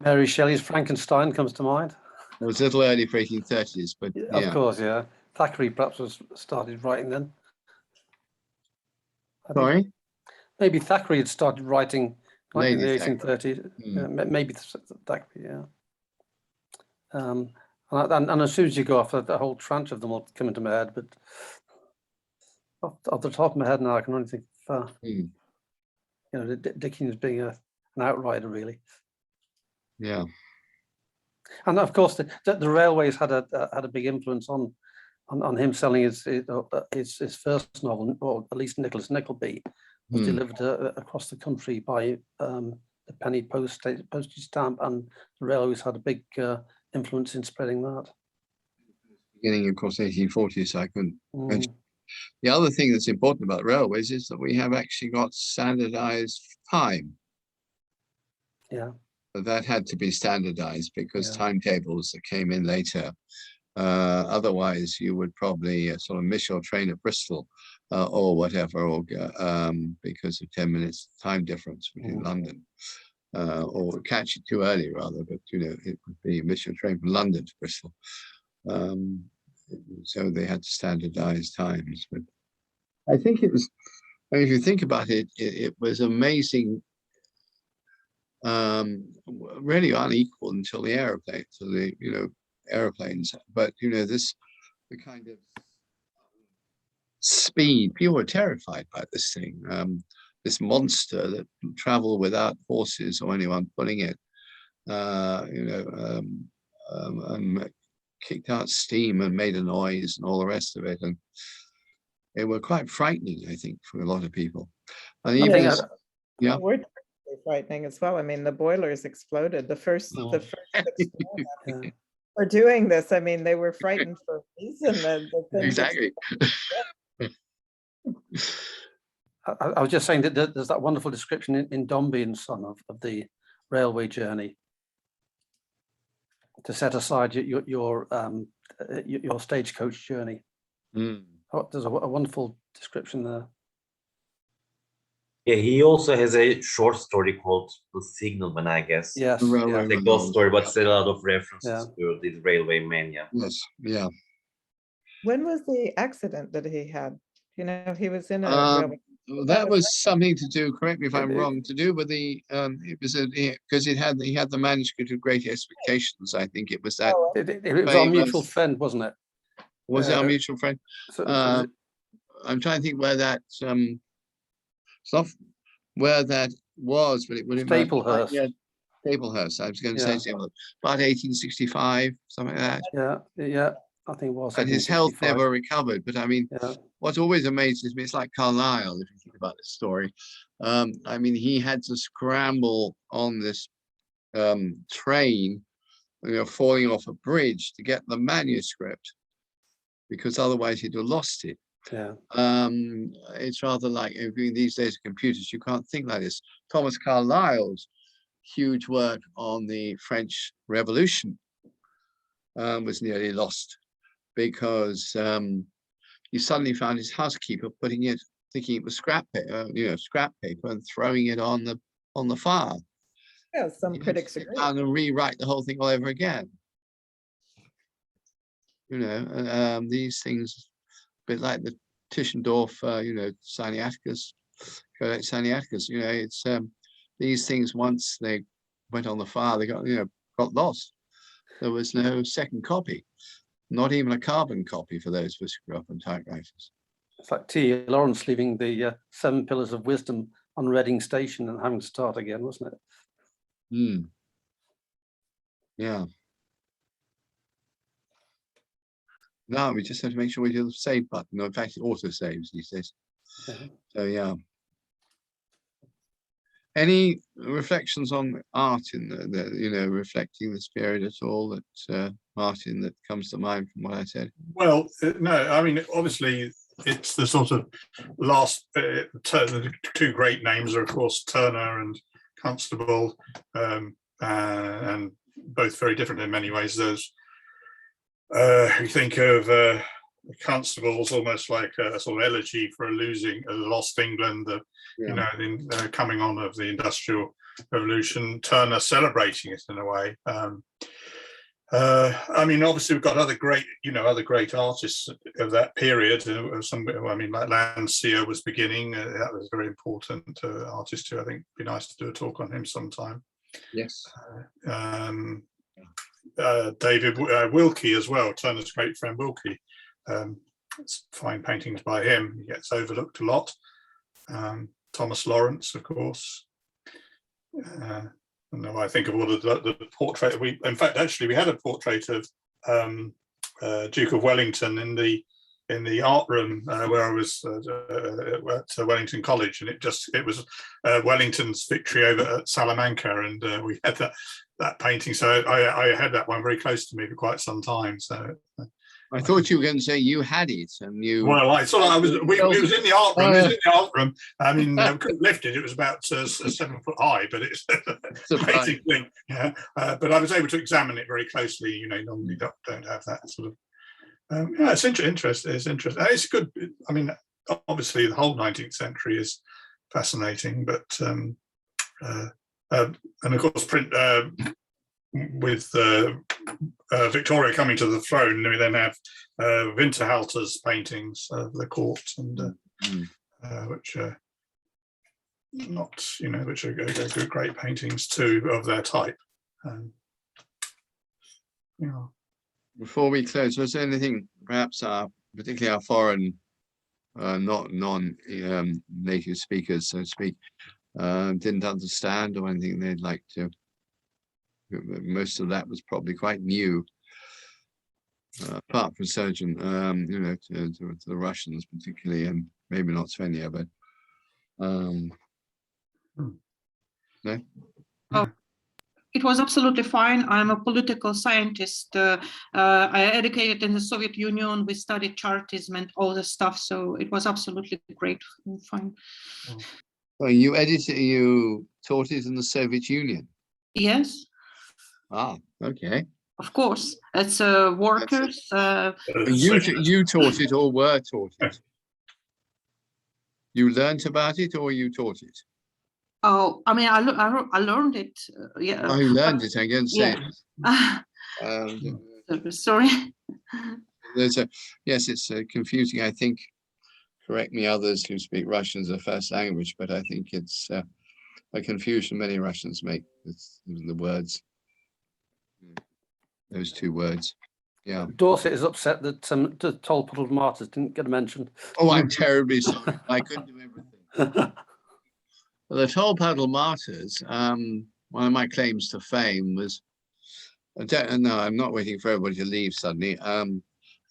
Mary Shelley's Frankenstein comes to mind. It was a little early for 1830s, but yeah. Of course, yeah. Thackeray perhaps started writing then. Sorry? Maybe Thackeray had started writing like in the Lady 1830s. Maybe Thackeray, yeah. And as soon as you go off, the whole tranche of them will come into my head. But off the top of my head now, I can only think of, Dickens being an outrider, really. Yeah. And of course, the railways had a big influence on him selling his first novel, or at least Nicholas Nickleby, was delivered across the country by the penny postage stamp, and the railways had a big influence in spreading that. Beginning, of course, 1840s, I couldn't mention. The other thing that's important about railways is that we have actually got standardized time. Yeah. that had to be standardized because Yeah. timetables that came in later. Otherwise, you would probably sort of miss your train at Bristol or whatever, or because of 10 minutes time difference between London, or catch it too early rather. But you know, it would be miss your train from London to Bristol. So they had to standardize times. But I think it was, I mean, if you think about it, it was amazing. Really unequal until the aeroplanes, so the airplanes. But you know, the kind of speed, people were terrified by this thing. This monster that traveled without horses or anyone pulling it. Kicked out steam and made a noise and all the rest of it, and they were quite frightening, I think, for a lot of people. And even Yeah. as, yeah. Were terribly frightening as well. I mean, the boilers exploded. The first for doing this. I mean, they were frightened for a reason. The things Exactly. I was just saying that there's that wonderful description in Dombey and Son of the railway journey. To set aside your stagecoach journey. Oh, there's a wonderful description there. Yeah, he also has a short story called The Signalman, I guess. Yes. It's a ghost story, but still a lot of references to this railway mania. Yes, yeah. When was the accident that he had? You know, he was in a railway. That was something to do, correct me if I'm wrong, to do with the it was because he had the manuscript of Great Expectations. I think it was that. It was our mutual friend, wasn't it? Was it our mutual friend? I'm trying to think where that where that was, but it would have been Staplehurst. Yeah, Staplehurst. I was going to say about 1865, something like that. Yeah. I think it was. And his health never recovered. But I mean, what always amazes me, it's like Carlyle, if you think about this story. I mean, he had to scramble on this train, falling off a bridge to get the manuscript, because otherwise he'd have lost it. Yeah. It's rather like in these days of computers, you can't think like this. Thomas Carlyle's huge work on the French Revolution was nearly lost, because he suddenly found his housekeeper putting it, thinking it was scrap paper, and throwing it on the fire. Yeah, some critics agree. And rewrite the whole thing all over again. These things, a bit like the Tischendorf, Sinaiticus, Codex Sinaiticus. It's these things, once they went on the fire, they got lost. There was no second copy. Not even a carbon copy for those of us who grew up on typewriters. It's like T. Lawrence leaving the 7 Pillars of Wisdom on Reading Station and having to start again, wasn't it? Yeah. Now we just have to make sure we do the save button. No, in fact, it auto saves these days. So yeah. Any reflections on art in the reflecting this period at all, that Martin, that comes to mind from what I said? Well, no, I mean, obviously it's the sort of last the two great names are, of course, Turner and Constable, and both very different in many ways. Those you think of Constable's almost like a sort of elegy for a lost England, the coming on of the Industrial Revolution. Turner celebrating it in a way. I mean, obviously we've got other great artists of that period. Like Landseer was beginning. That was a very important artist too. I think it'd be nice to do a talk on him sometime. Yes. David Wilkie as well, Turner's great friend Wilkie. Fine paintings by him. He gets overlooked a lot. Thomas Lawrence, of course. I think of all the portrait. We had a portrait of Duke of Wellington in the art room where I was at Wellington College, and it was Wellington's victory over at Salamanca, and we had that painting. So I had that one very close to me for quite some time. So I thought you were going to say you had it and you. Well, I saw we was in the art room. It was in the art room. I mean, we couldn't lift it. It was about 7 foot high, but it's an amazing thing. Yeah, but I was able to examine it very closely. You know, normally don't have that sort of. Yeah, it's interesting. It's interesting. It's good. I mean, obviously, the whole 19th century is fascinating, but and of course, print. With Victoria coming to the throne, we then have Winterhalter's paintings of the court, and which are not, you know, which are good, great paintings too of their type. Yeah. Before we close, was there anything perhaps particularly our foreign, not non-native speakers, so to speak, didn't understand, or anything they'd like to? Most of that was probably quite new, apart from Surgeon, you know, to the Russians particularly, and maybe not Svenja, but no. Oh, it was absolutely fine. I'm a political scientist. I educated in the Soviet Union. We studied Chartism and all this stuff, so it was absolutely great, fine. Oh, you taught it in the Soviet Union? Yes. Ah, okay. Of course, it's workers. You taught it or were taught it? You learnt about it or you taught it? Oh, I mean, I learned it. Yeah. Oh, you learned it. I'm going to say. Yeah. Sorry. Yes, it's confusing. I think. Correct me, others who speak Russian as a first language, but I think it's a confusion many Russians make with the words. Those two words. Yeah. Dorset is upset that the Tolpuddle Martyrs didn't get a mention. Oh, I'm terribly sorry. I couldn't do everything. Well, the Tolpuddle Martyrs, one of my claims to fame was, no, I'm not waiting for everybody to leave suddenly.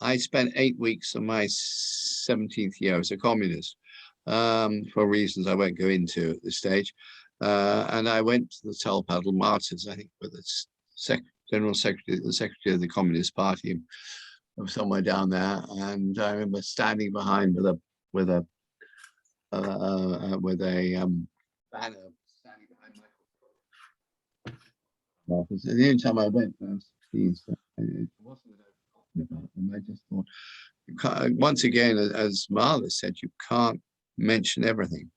I spent 8 weeks of my 17th year as a communist, for reasons I won't go into at this stage. And I went to the Tolpuddle Martyrs, I think, with the General Secretary, the Secretary of the Communist Party, of somewhere down there, and I remember standing behind with a banner, standing behind Michael. The only time I went, I was pleased. It wasn't that I was talking about them. I just thought, you can't, once again, as Marla said, you can't mention everything.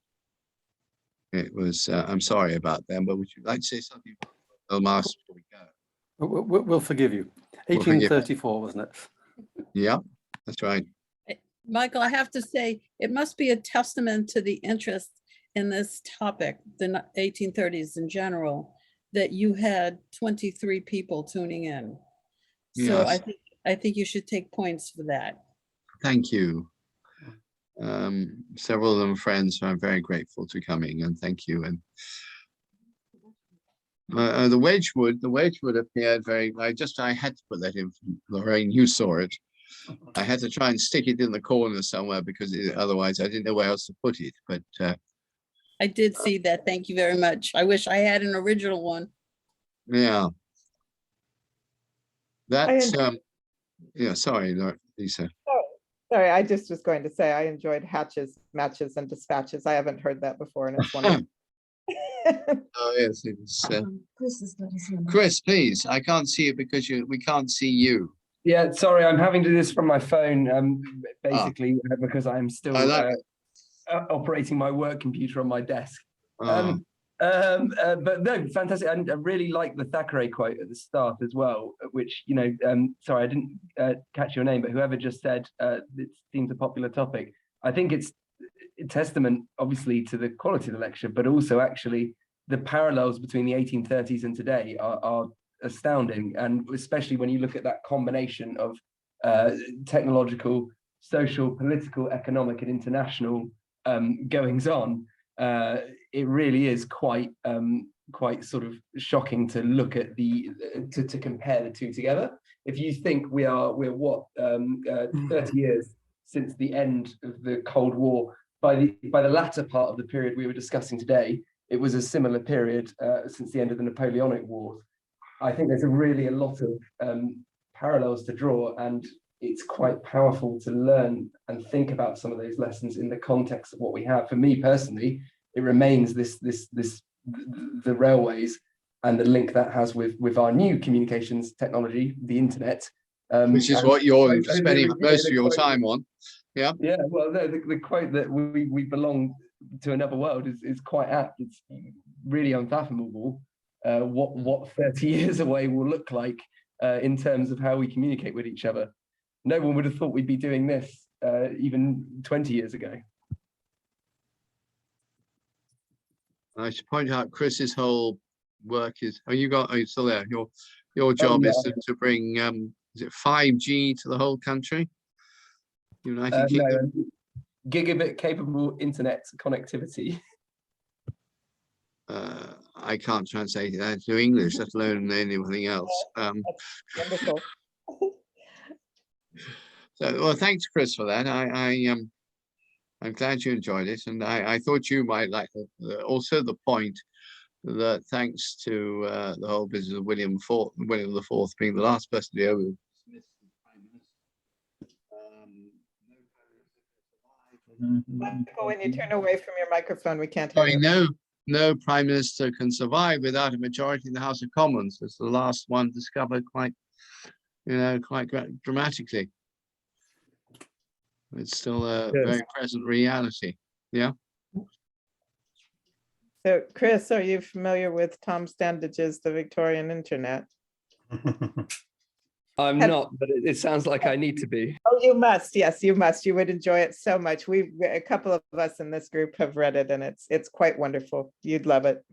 It was. I'm sorry about them, but would you like to say something about the Masters before we go? We'll forgive you. 1834, wasn't it? Yeah, that's right. Michael, I have to say, it must be a testament to the interest in this topic, the 1830s in general, that you had 23 people tuning in. So Yes. I think you should take points for that. Thank you. Several of them friends, so I'm very grateful to coming, and thank you. And the Wedgwood appeared very. I had to put that in. Lorraine, you saw it. I had to try and stick it in the corner somewhere because otherwise I didn't know where else to put it. But I did see that. Thank you very much. I wish I had an original one. yeah, that's yeah. Sorry, Lisa. Sorry, I just was going to say I enjoyed hatches, matches, and dispatches. I haven't heard that before, and it's wonderful. Oh yes, it's Chris, please. I can't see you because we can't see you. Yeah, sorry, I'm having to do this from my phone, basically, because I'm still operating my work computer on my desk. But no, fantastic. And I really like the Thackeray quote at the start as well, which, you know, sorry, I didn't catch your name, but whoever just said it seems a popular topic. I think it's a testament, obviously, to the quality of the lecture, but also actually the parallels between the 1830s and today are astounding. And especially when you look at that combination of technological, social, political, economic, and international goings on, it really is quite sort of shocking to look at to compare the two together. If you think we're what 30 years since the end of the Cold War, by the latter part of the period we were discussing today, it was a similar period since the end of the Napoleonic Wars. I think there's really a lot of parallels to draw, and it's quite powerful to learn and think about some of those lessons in the context of what we have. For me personally, it remains the railways and the link that has with our new communications technology, the internet. Which is what you're spending most of your time on. Yeah. Yeah, well, the quote that we belong to another world is quite apt. It's really unfathomable what 30 years away will look like in terms of how we communicate with each other. No one would have thought we'd be doing this even 20 years ago. I should point out Chris's whole work is, are you still there? Your job is to bring, is it 5G to the whole country? United Kingdom? No, gigabit capable internet connectivity. I can't translate that to English, let alone anything else. Wonderful. So, well, thanks, Chris, for that. I'm glad you enjoyed it, and I thought you might like also the point that thanks to the whole business of William IV being the last person to be over. When you turn away from your microphone, we can't hear you. No prime minister can survive without a majority in the House of Commons. It's the last one discovered quite dramatically. It's still a very present reality. Yeah. So, Chris, are you familiar with Tom Standage's The Victorian Internet? I'm not, but it sounds like I need to be. Oh, you must. Yes, you must. You would enjoy it so much. A couple of us in this group have read it, and it's quite wonderful. You'd love it.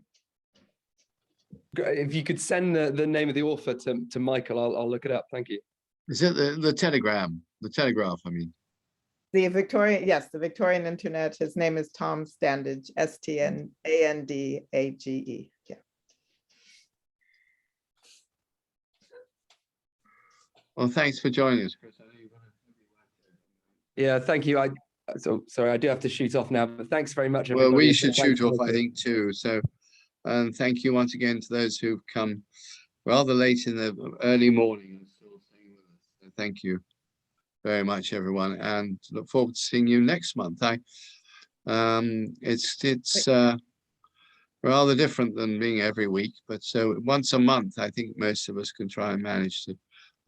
If you could send the name of the author to Michael, I'll look it up. Thank you. Is it the Telegram? The Telegraph, I mean. The Victorian Internet. His name is Tom Standage, STNANDAGE. Yeah. Well, thanks for joining us, Chris. Yeah, thank you. Sorry, I do have to shoot off now, but thanks very much. Well, we should shoot off, I think, too. So, and thank you once again to those who've come rather late in the early morning and still staying with us. So thank you very much, everyone, and look forward to seeing you next month. It's rather different than being every week, but so once a month, I think most of us can try and manage to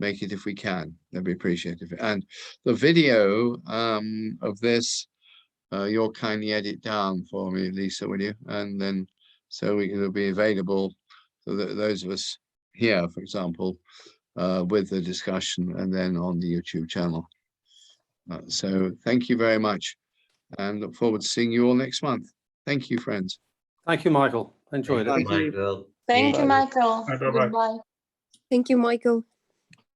make it if we can. That'd be appreciated. And the video of this, you'll kindly edit down for me, Lisa, will you? And then so it'll be available for those of us here, for example, with the discussion and then on the YouTube channel. So thank you very much and look forward to seeing you all next month. Thank you, friends. Thank you, Michael. Enjoyed it. Michael. Thank you, Michael. Bye-bye. Goodbye. Thank you, Michael.